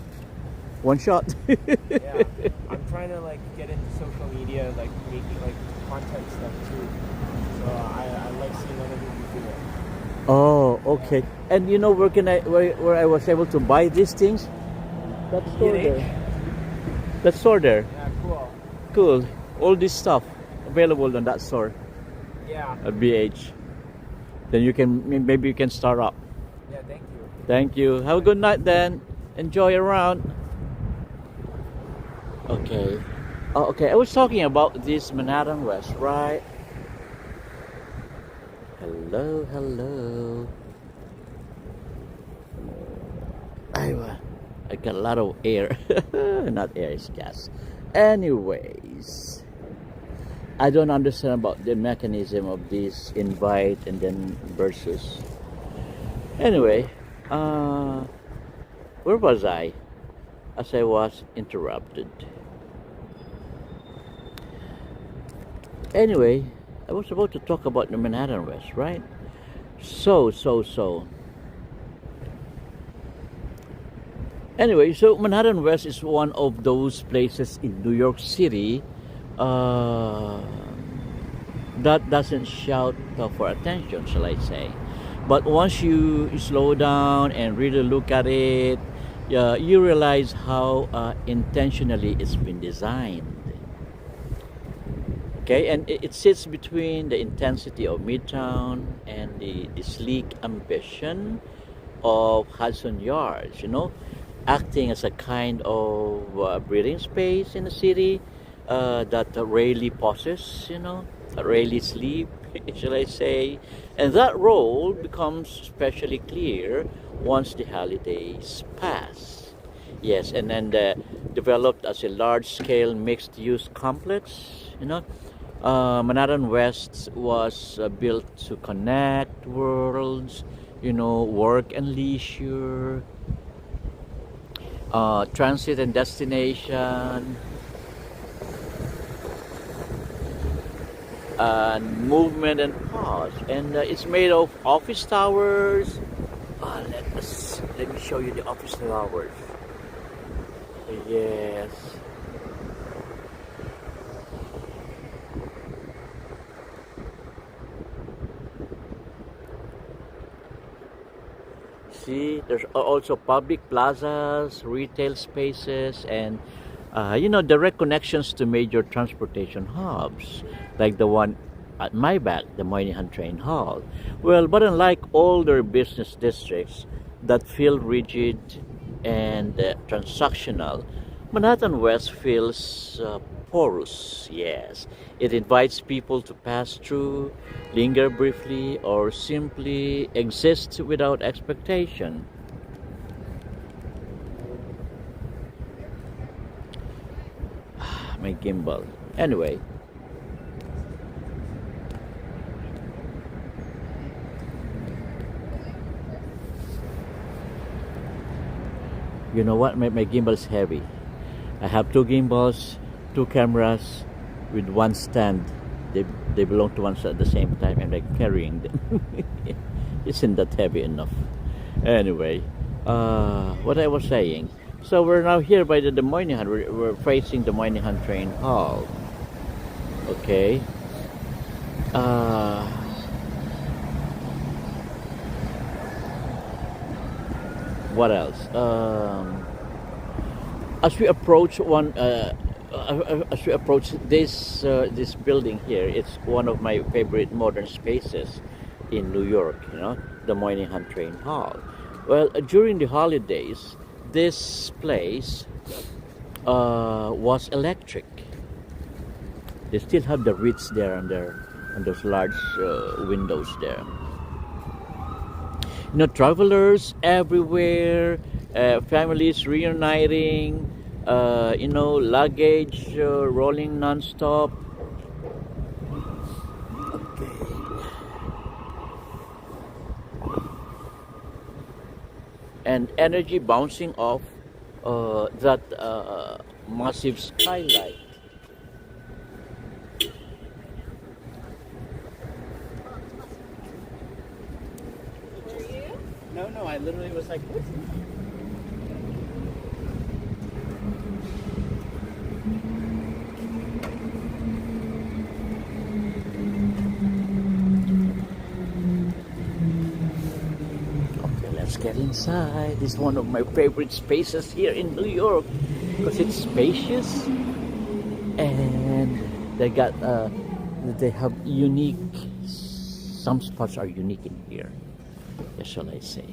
one shot. Yeah, I'm trying to like get into social media, like making like content stuff too. So I like seeing other people do it. Oh, okay. And where I was able to buy these things? That store there. That store there. Yeah, cool. Cool. All this stuff available on that store Yeah. at BH. Then maybe you can start up. Yeah, thank you. Thank you. Have a good night then. Enjoy around. Okay. Oh, okay. I was talking about this Manhattan West, right? Hello, hello. I got a lot of air. Not air, it's gas. Anyways, I don't understand about the mechanism of this invite and then versus. Anyway, where was I? As I was interrupted. Anyway, I was about to talk about the Manhattan West, right? So. Anyway, so Manhattan West is one of those places in New York City that doesn't shout for attention, shall I say. But once you slow down and really look at it, you realize how intentionally it's been designed. Okay, and it sits between the intensity of Midtown and the sleek ambition of Hudson Yards, acting as a kind of breathing space in the city that rarely pauses, rarely sleep, shall I say. And that role becomes especially clear once the holidays pass. Yes, and then developed as a large-scale mixed-use complex, Manhattan West was built to connect worlds, work and leisure, transit and destination, and movement and pause. And it's made of office towers. Let me show you the office towers. Yes. See, there's also public plazas, retail spaces, and direct connections to major transportation hubs, like the one at my back, the Moynihan Train Hall. Well, but unlike older business districts that feel rigid and transactional, Manhattan West feels porous. Yes, it invites people to pass through, linger briefly, or simply exist without expectation. My gimbal. Anyway. You know what? My gimbal is heavy. I have two gimbals, two cameras, with one stand. They belong to one stand at the same time, and I'm carrying them. Isn't that heavy enough? Anyway, what I was saying. So we're now here by the Moynihan. We're facing the Moynihan Train Hall. Okay. What else? As we approach this building here, it's one of my favorite modern spaces in New York. The Moynihan Train Hall. Well, during the holidays, this place was electric. They still have the Ritz there and there. and those large windows there. You know, travelers everywhere, families reuniting, you know, luggage rolling non-stop. And energy bouncing off that massive skylight. No, I literally was like, what? Okay, let's get inside. This is one of my favorite spaces here in New York because it's spacious and they have unique. Some spots are unique in here. Shall I say?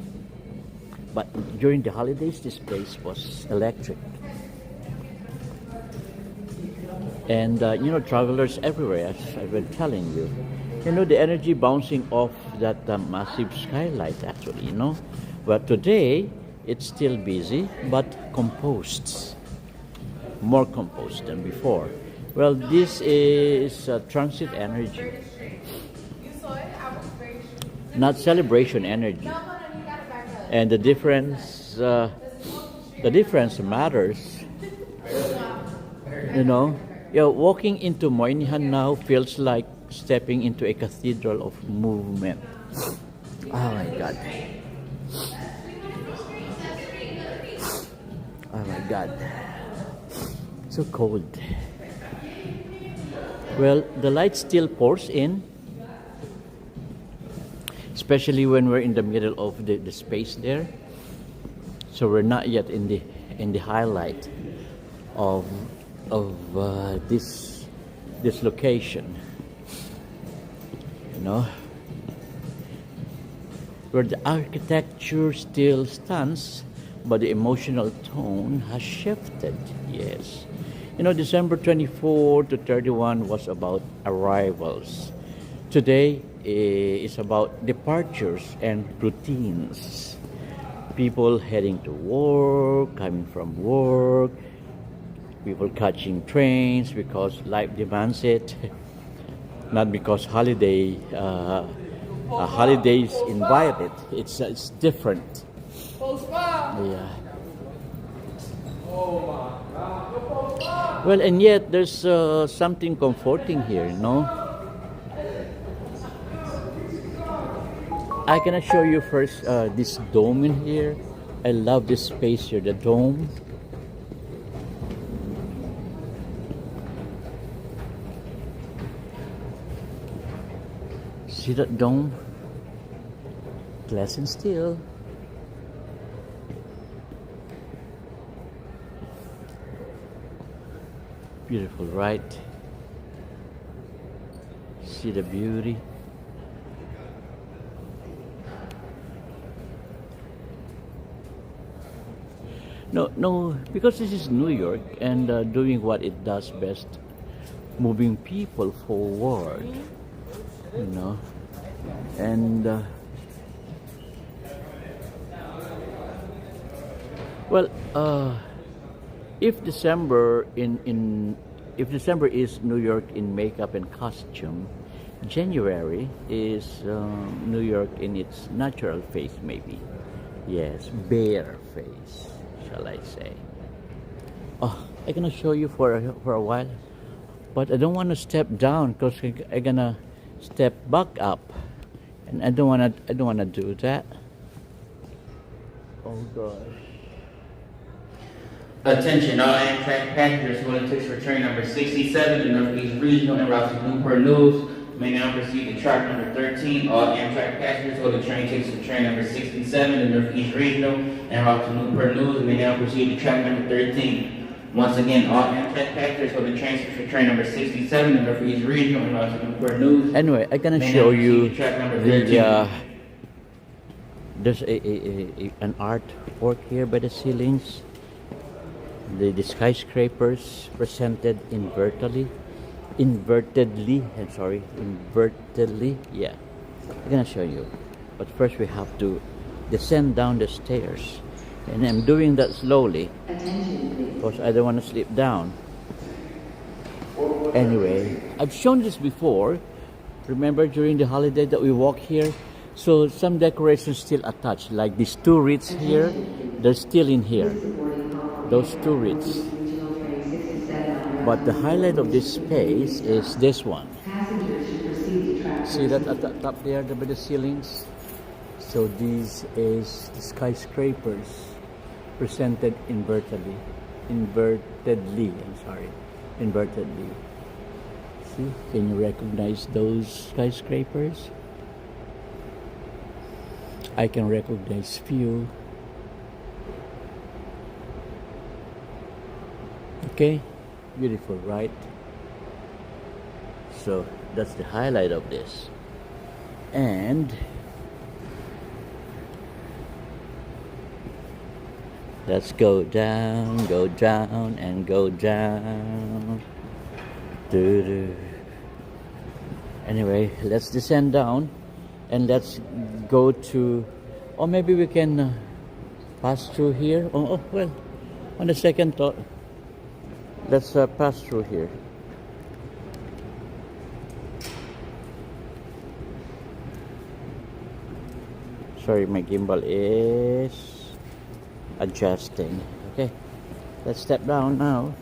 But during the holidays, this place was electric, and you know, travelers everywhere. As I've been telling you, you know, the energy bouncing off that massive skylight. Actually, you know, but today it's still busy, but composed, more composed than before. Well, this is transit energy. Not celebration energy, and the difference matters. You know, walking into Moynihan now feels like stepping into a cathedral of movement. Oh my God! Oh my God! So cold. Well, the light still pours in. Especially when we're in the middle of the space there, so we're not yet in the highlight of this location, you know, where the architecture still stands, but the emotional tone has shifted. Yes, you know, December 24 to 31 was about arrivals. Today is about departures and routines. People heading to work, coming from work, people catching trains because life demands it, not because holidays invite it. It's different. Yeah. Well, and yet there's something comforting here, you know. I can show you first this dome in here. I love this space here, the dome. See that dome? Glass and steel. Beautiful, right? See the beauty. No, because this is New York and doing what it does best, moving people forward, you know, and well, if December if December is New York in makeup and costume, January is New York in its natural face, maybe. Yes, bare face, shall I say. Oh, I'm gonna show you for a while, but I don't want to step down because I'm gonna step back up, and I don't wanna do that. Oh gosh. Attention, all Amtrak passengers who want to take for train number 67 to Northeast Regional en route to Newport News may now proceed to track number 13. All Amtrak passengers who the train takes for train number 67 to Northeast Regional en route to Newport News may now proceed to track number 13. Once again, all Amtrak passengers who the train takes for train number 67 to Northeast Regional en route to Newport News. Anyway, I'm gonna show you there's an artwork here by the ceilings. The skyscrapers presented invertly, invertedly. I'm sorry, invertedly. Yeah, I'm gonna show you. But first we have to descend down the stairs, and I'm doing that slowly because I don't want to slip down. Anyway, I've shown this before. Remember during the holiday that we walk here? So some decorations still attached, like these two wreaths here, they're still in here. Those two wreaths. But the highlight of this space is this one. See that at the top there, by the ceilings? So this is the skyscrapers presented invertedly. Invertedly. See, can you recognize those skyscrapers? I can recognize few. Okay, beautiful, right? So that's the highlight of this. And let's go down, and go down. Anyway, let's descend down and let's go to, or maybe we can pass through here. Oh, well, on the second thought, let's pass through here. Sorry, my gimbal is adjusting. Okay, let's step down now.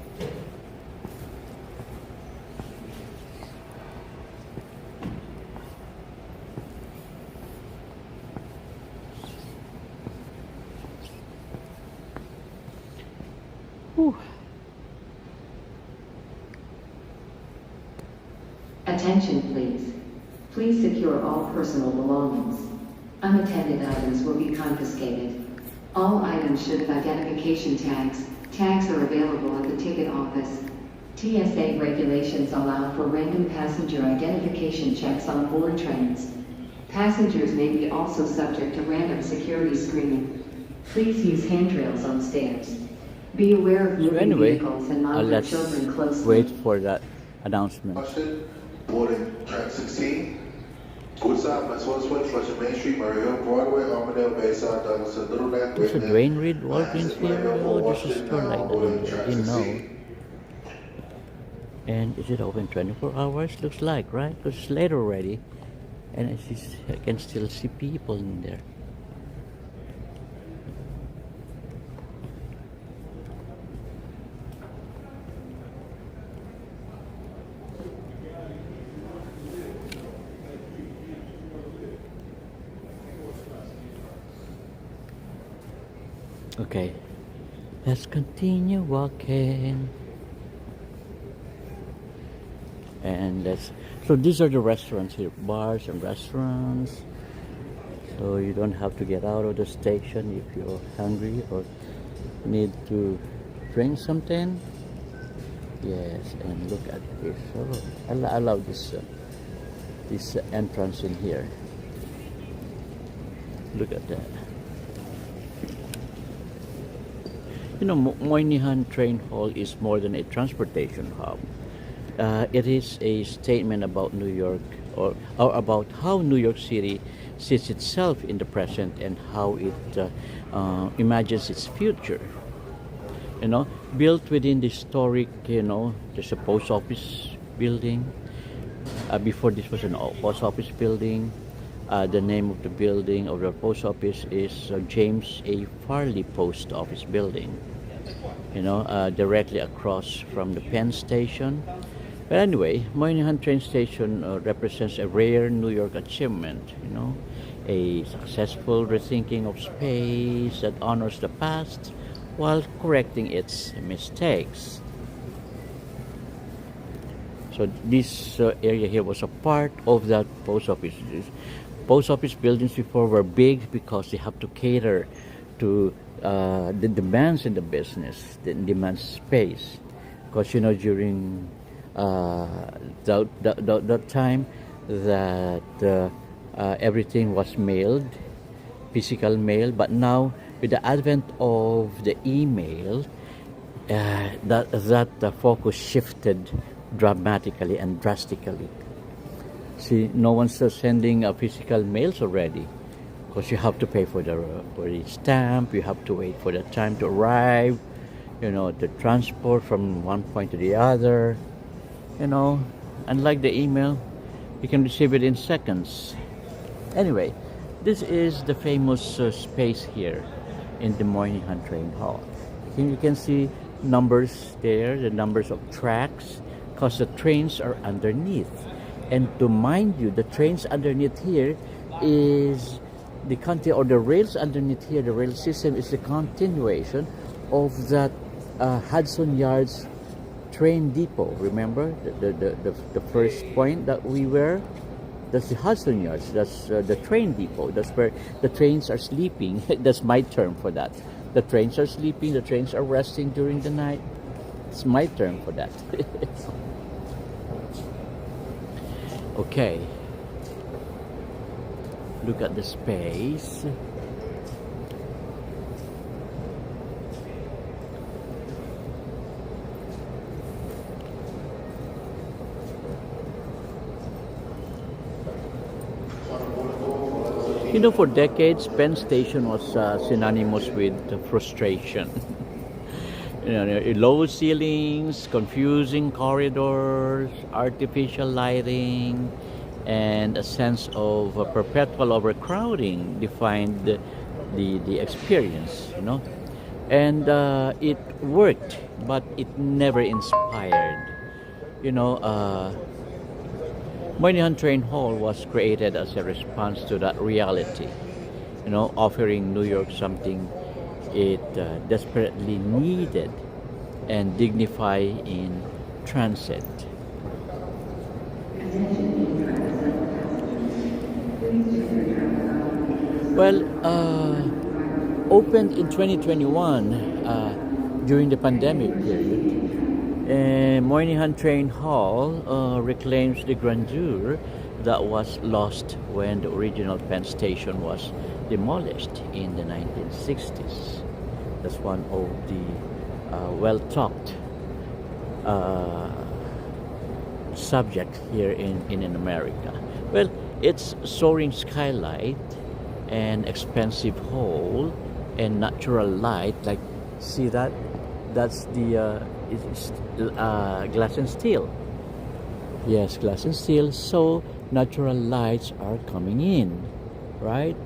Whew. Attention, please. Please secure all personal belongings. Unattended items will be confiscated. All items should have identification tags. Tags are available at the ticket office. TSA regulations allow for random passenger identification checks on board trains. Passengers may be also subject to random security screening. Please use handrails on stairs. Be aware of moving vehicles and monitor children closely. Wait for that announcement. Boarding track 16. Good side, Maxwell Swing, Flushing Main Street, Murray Hill, Broadway, Armadale, Bayside, Douglas, and Little Neck. There's a Dwayne Reed Walgreens here. Oh, there's a store like that. I didn't know. And is it open 24 hours? Looks like, right? Because it's late already. And I can still see people in there. Okay, let's continue walking. And so these are the restaurants here, bars and restaurants. So you don't have to get out of the station if you're hungry or need to drink something. Yes, and look at this. Oh, I love this entrance in here. Look at that. You know, Moynihan Train Hall is more than a transportation hub. It is a statement about New York, or about how New York City sees itself in the present and how it imagines its future. You know, built within the historic, there's a post office building. Before this was an post office building. The name of the building of the post office is James A. Farley Post Office Building. Directly across from the Penn Station. But anyway, Moynihan Train Station represents a rare New York achievement. A successful rethinking of space that honors the past while correcting its mistakes. So this area here was a part of that post office. Post office buildings before were big because they have to cater to the demands in the business, the demands space. Because during that time that everything was mailed, physical mail, but now with the advent of the email, that focus shifted dramatically and drastically. See, no one's sending physical mails already because you have to pay for the stamp, you have to wait for the time to arrive, the transport from one point to the other. Unlike the email, you can receive it in seconds. Anyway, this is the famous space here in the Moynihan Train Hall. You can see numbers there, the numbers of tracks, because the trains are underneath. And to mind you, the trains underneath here is the rails underneath here, the rail system is the continuation of that Hudson Yards train depot. Remember the first point that we were? That's the Hudson Yards. That's the train depot. That's where the trains are sleeping. That's my term for that. The trains are sleeping. The trains are resting during the night. It's my term for that. Okay. Look at the space. For decades, Penn Station was synonymous with frustration. Low ceilings, confusing corridors, artificial lighting, and a sense of perpetual overcrowding defined the experience. And it worked, but it never inspired. Moynihan Train Hall was created as a response to that reality, offering New York something it desperately needed and dignify in transit. Well, opened in 2021 during the pandemic period. Moynihan Train Hall reclaims the grandeur that was lost when the original Penn Station was demolished in the 1960s. That's one of the well-talked subject here in America. Well, it's soaring skylight and expensive hall and natural light. Like, see that? That's the it's glass and steel. Yes, glass and steel. So natural lights are coming in, right?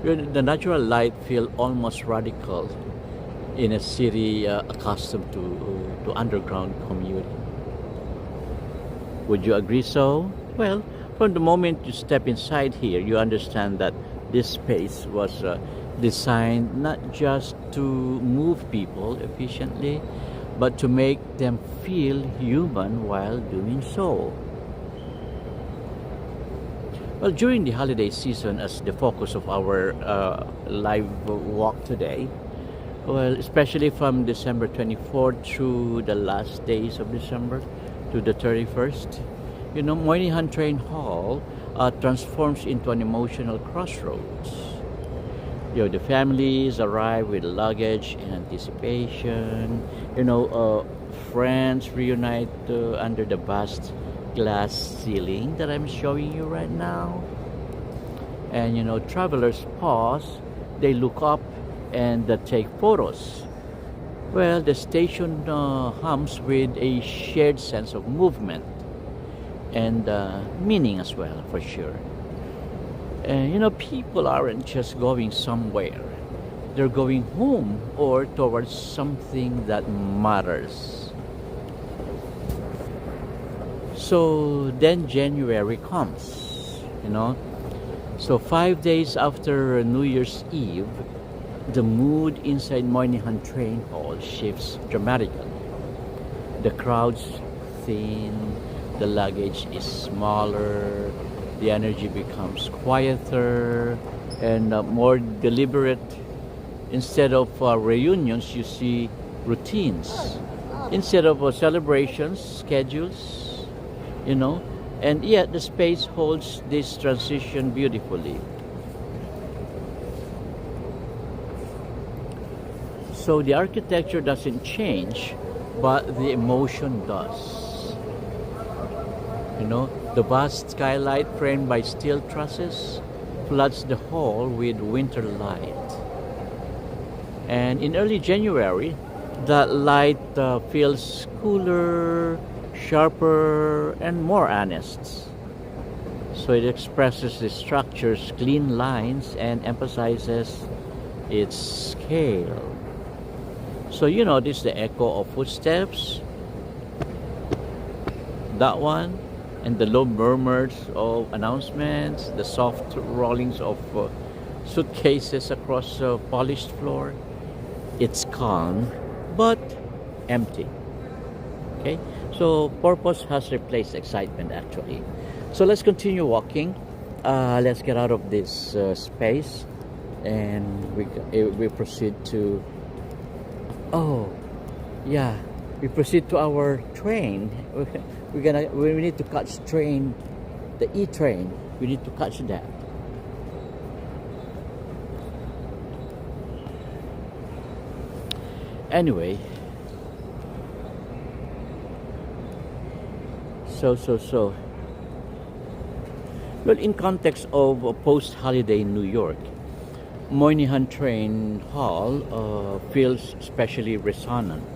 The natural light feel almost radical in a city accustomed to underground commuting. Would you agree so? Well, from the moment you step inside here, you understand that this space was designed not just to move people efficiently, but to make them feel human while doing so. Well, during the holiday season, as the focus of our live walk today, well, especially from December 24th through the last days of December to the 31st, Moynihan Train Hall transforms into an emotional crossroads. The families arrive with luggage in anticipation. Friends reunite under the vast glass ceiling that I'm showing you right now. And travelers pause, they look up and take photos. Well, the station hums with a shared sense of movement and meaning as well, for sure. And people aren't just going somewhere, they're going home or towards something that matters. So then January comes, So 5 days after New Year's Eve, the mood inside Moynihan Train Hall shifts dramatically. The crowds thin, the luggage is smaller, the energy becomes quieter and more deliberate. Instead of reunions, you see routines. Instead of celebrations, schedules, and yet the space holds this transition beautifully. So the architecture doesn't change, but the emotion does. You know, the vast skylight framed by steel trusses floods the hall with winter light. And in early January, that light feels cooler, sharper, and more honest. So it expresses the structure's clean lines and emphasizes its scale. So you notice the echo of footsteps, that one, and the low murmurs of announcements, the soft rollings of suitcases across the polished floor. It's calm, but empty. Okay, so purpose has replaced excitement actually. So let's continue walking. Let's get out of this space, and we proceed to. Oh, yeah, we proceed to our train. We need to catch train, the E train. We need to catch that. Anyway, so. Well, in context of post-holiday New York, Moynihan Train Hall feels especially resonant.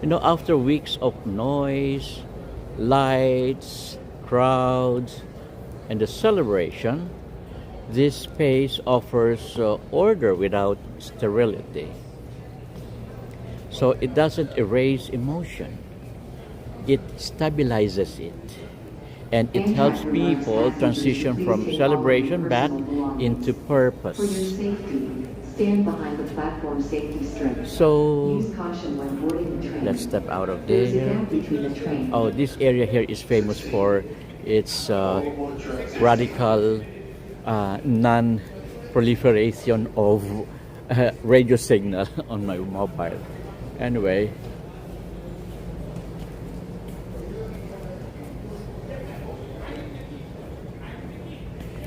You know, after weeks of noise, lights, crowds, and the celebration, this space offers order without sterility. So it doesn't erase emotion. It stabilizes it. And it helps people transition from celebration back into purpose. For your safety, stand behind the platform safety strip. So Use caution when boarding the train. let's step out of There is a there. gap between the train. Oh, this area here is famous for its radical non-proliferation of radio signal on my mobile. Anyway,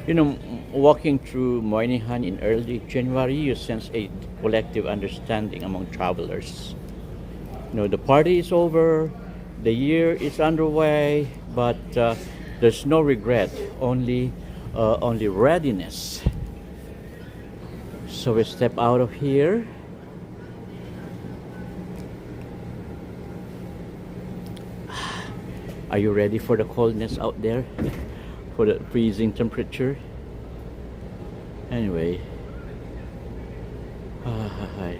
you know, walking through Moynihan in early January, you sense a collective understanding among travelers. You know, the party is over, the year is underway, but there's no regret, only readiness. So we step out of here. Are you ready for the coldness out there? For the freezing temperature? Anyway. Hi.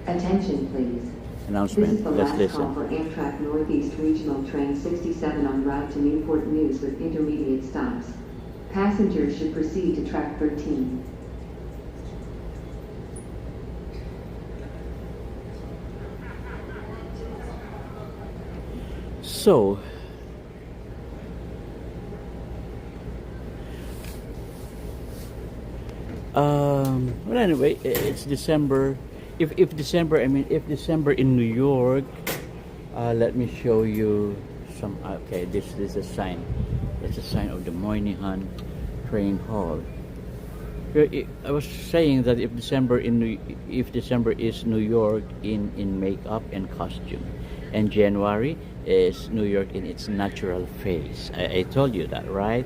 Attention, please. Announcement. This is the Let's last call listen. for Amtrak Northeast Regional Train 67 en route to Newport News with intermediate stops. Passengers should proceed to track 13. So, well, anyway, it's December. If December in New York, let me show you some. Okay, this is a sign. It's a sign of the Moynihan Train Hall. I was saying that if December is New York in makeup and costume, and January is New York in its natural phase. I told you that, right?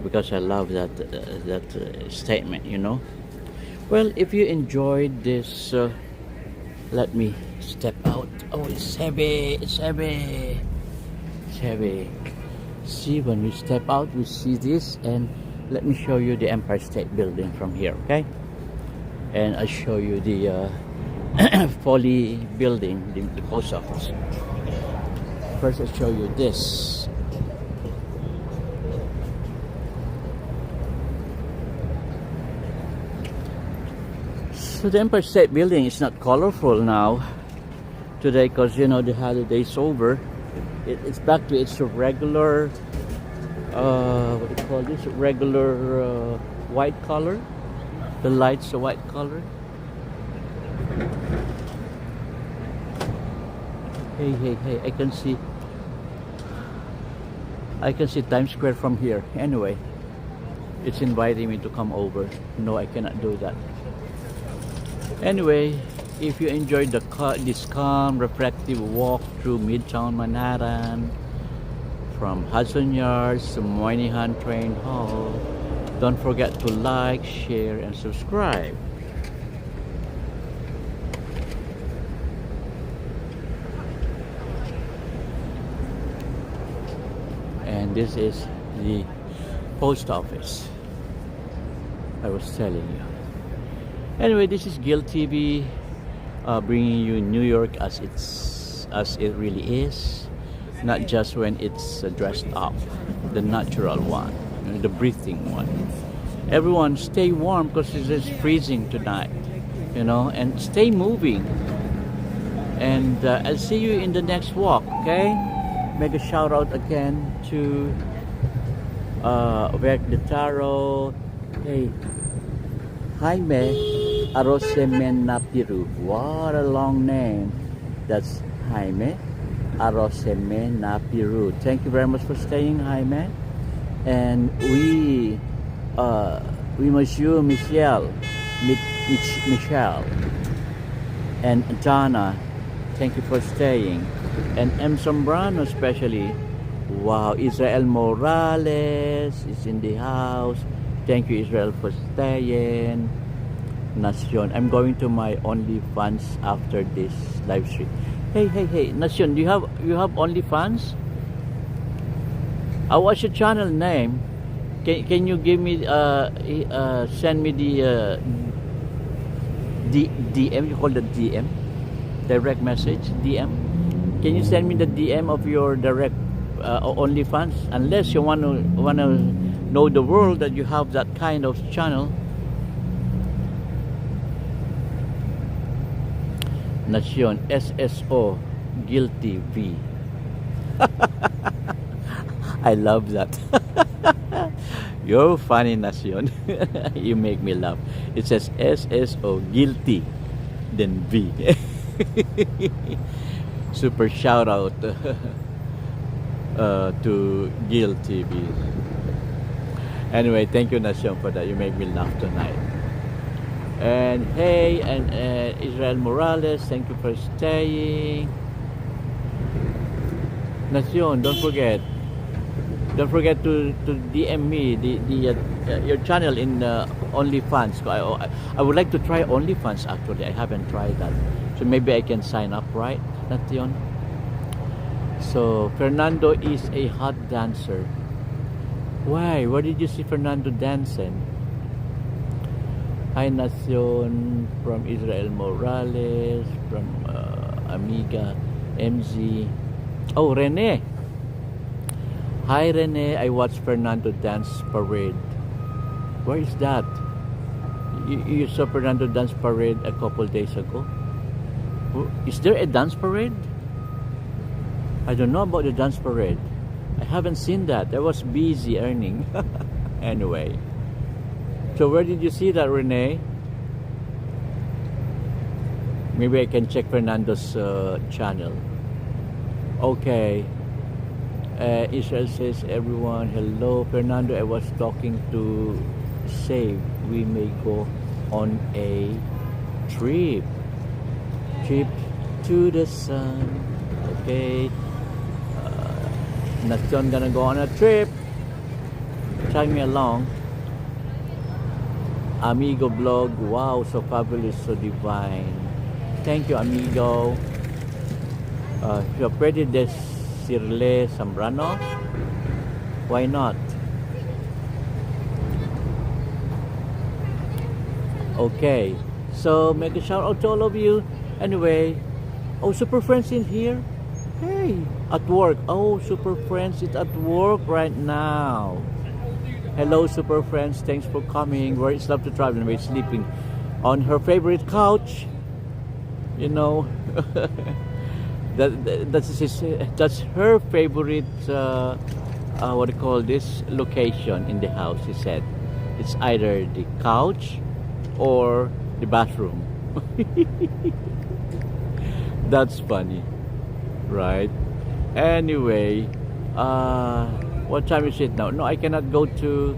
Because I love that statement, you know. Well, if you enjoyed this, let me step out. Oh, it's heavy. It's heavy. It's heavy. See, when we step out, we see this, and let me show you the Empire State Building from here, okay? And I'll show you the Foley Building, the post office. First, I'll show you this. So the Empire State Building is not colorful now today because, you know, the holiday's over. It's back to its regular, what do you call this? Regular white color. The lights are white color. Hey, I can see. I can see Times Square from here. Anyway, it's inviting me to come over. No, I cannot do that. Anyway, if you enjoyed this calm, reflective walk through Midtown Manhattan, from Hudson Yards to Moynihan Train Hall, don't forget to like, share, and subscribe. And this is the post office I was telling you. Anyway, this is Gil TV, bringing you New York as it really is, not just when it's dressed up, the natural one, the breathing one. Everyone stay warm because it's freezing tonight, and stay moving. And I'll see you in the next walk, okay? Make a shout out again to Vec de Taro. Hey, Jaime Arosemena-Piru. What a long name. That's Jaime Arosemena-Piru. Thank you very much for staying, Jaime. And we Monsieur Michelle, and Donna, thank you for staying. And M. Sombrano especially. Wow, Israel Morales is in the house. Thank you, Israel, for staying. Nacion, I'm going to my OnlyFans after this live stream. Hey, Nacion, do you have OnlyFans? What's your channel name? Can you give me send me the DM? You call it DM? Direct message? DM? Can you send me the DM of your direct OnlyFans? Unless you want to know the world that you have that kind of channel. Nacion, SSO, Guilty V. I love that. You're funny, Nacion. You make me laugh. It says SSO, Guilty, then V. Super shout out to Gil TV. Anyway, thank you, Nacion, for that. You make me laugh tonight. And hey, and Israel Morales, thank you for staying. Nacion, don't forget to DM me your channel in OnlyFans. I would like to try OnlyFans actually. I haven't tried that, so maybe I can sign up, right, Nacion? So Fernando is a hot dancer. Why? Where did you see Fernando dancing? Hi, Nacion, from Israel Morales, from Amiga MZ. Oh, Rene. Hi, Rene. I watched Fernando dance parade. Where is that? You saw Fernando dance parade a couple days ago? Is there a dance parade? I don't know about the dance parade. I haven't seen that. I was busy earning. Anyway. So where did you see that, Renee? Maybe I can check Fernando's channel. Okay. Israel says, everyone, hello. Fernando, I was talking to Save. We may go on a trip to the sun. Okay. Nacion gonna go on a trip. Tag me along. Amigo blog, wow, so fabulous, so divine. Thank you, amigo. You're pretty Sirle Zambrano. Why not? Okay, so make a shout out to all of you. Anyway, oh, Super Friends in here. Hey, at work. Oh, Super Friends is at work right now. Hello, Super Friends. Thanks for coming. Where is Love to Travel? We're sleeping on her favorite couch. That's her favorite. What do you call this location in the house? She said it's either the couch or the bathroom. That's funny, right? Anyway, What time is it now? No, I cannot go to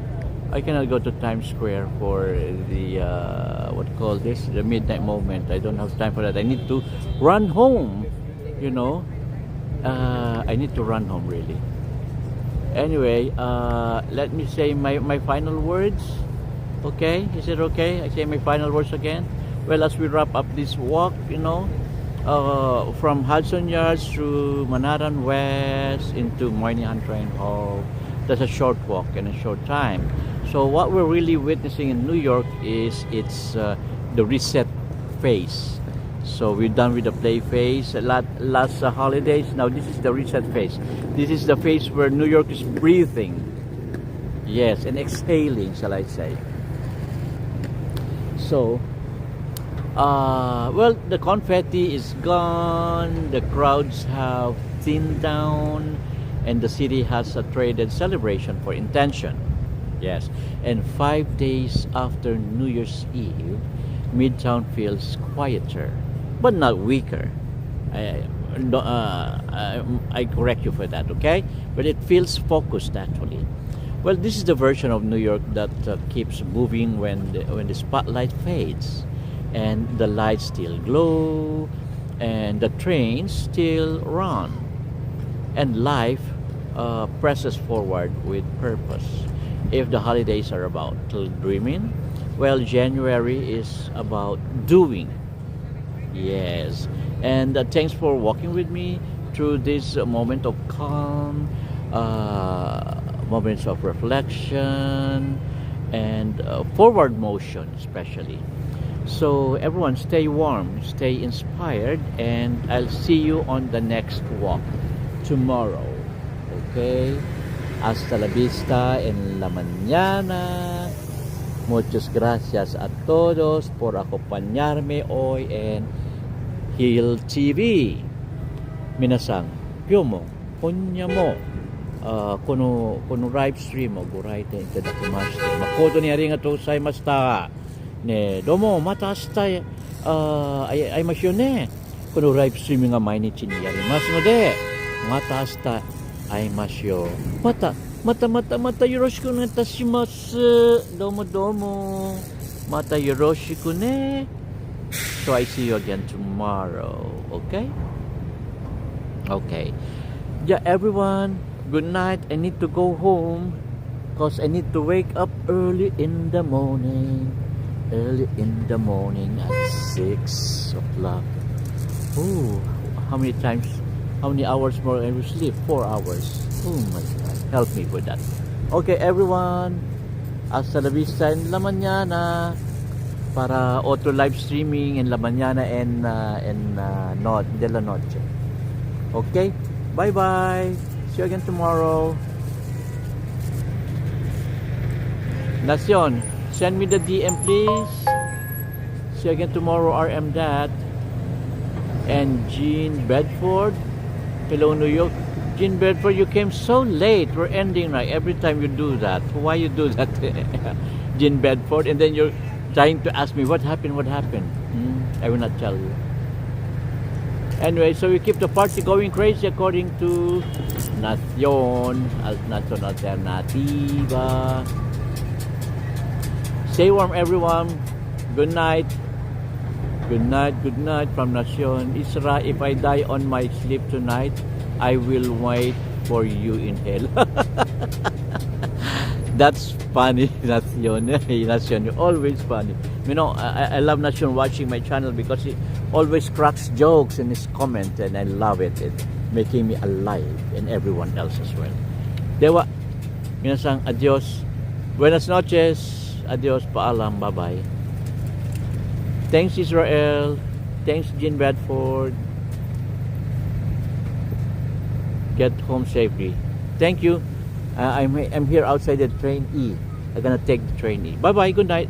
Times Square for the what call this, the midnight moment. I don't have time for that. I need to run home. You know, I need to run home really. Anyway, let me say my final words. Okay, is it okay? I say my final words again. Well, as we wrap up this walk, you know, from Hudson Yards through Manhattan West into Moynihan Train Hall, that's a short walk in a short time. So what we're really witnessing in New York is the reset phase. So we're done with the play phase last holidays. Now this is the reset phase. This is the phase where New York is breathing. Yes, and exhaling, shall I say. So, well, the confetti is gone, the crowds have thinned down, and the city has a traded celebration for intention. Yes, and 5 days after New Year's Eve, Midtown feels quieter, but not weaker. I correct you for that, okay? But it feels focused actually. Well, this is the version of New York that keeps moving when the spotlight fades, and the lights still glow, and the trains still run, and life presses forward with purpose. If the holidays are about dreaming, well, January is about doing. Yes, and thanks for walking with me through this moment of calm, moments of reflection, and forward motion especially. So everyone, stay warm, stay inspired, and I'll see you on the next walk tomorrow. Okay? Hasta la vista en la mañana. Muchas gracias a todos por acompañarme hoy en Hill TV. Minasan, pyomo, konyamo, kono live stream mo goraite itadakimasu. Makoto ni arigatou gozaimashita. Ne, domo mata ashita aimashu ne. Kono live streaming ga mainichi ni yarimasu node, mata ashita aimashu. Mata yoroshiku ne tashimasu. Domo. Mata yoroshiku ne. So I see you again tomorrow, okay? Okay. Yeah, everyone, good night. I need to go home because I need to wake up early in the morning. Early in the morning at 6 o'clock. Oh, how many hours more I will sleep? 4 hours. Oh my God, help me with that. Okay, everyone, hasta la vista en la mañana para otro live streaming en la mañana en de la noche. Okay, bye bye. See you again tomorrow. Nacion, send me the DM please. See you again tomorrow, RM Dad. And Jean Bedford. Hello, New York. Jean Bedford, you came so late. We're ending right every time you do that. Why you do that, Jean Bedford? And then you're trying to ask me what happened. I will not tell you. Anyway, so we keep the party going crazy according to Nacion, Nacion Alternativa. Stay warm, everyone. Good night. Good night from Nacion. Isra, if I die on my sleep tonight, I will wait for you in hell. That's funny, Nacion. Nacion, you're always funny. You know, I love Nacion watching my channel because he always cracks jokes in his comment, and I love it. It's making me alive and everyone else as well. Dewa, minasang adios. Buenas noches. Adios, paalam, bye-bye. Thanks, Israel. Thanks, Jean Bedford. Get home safely. Thank you. I'm here outside the train E. I'm gonna take the train E. Bye-bye. Good night.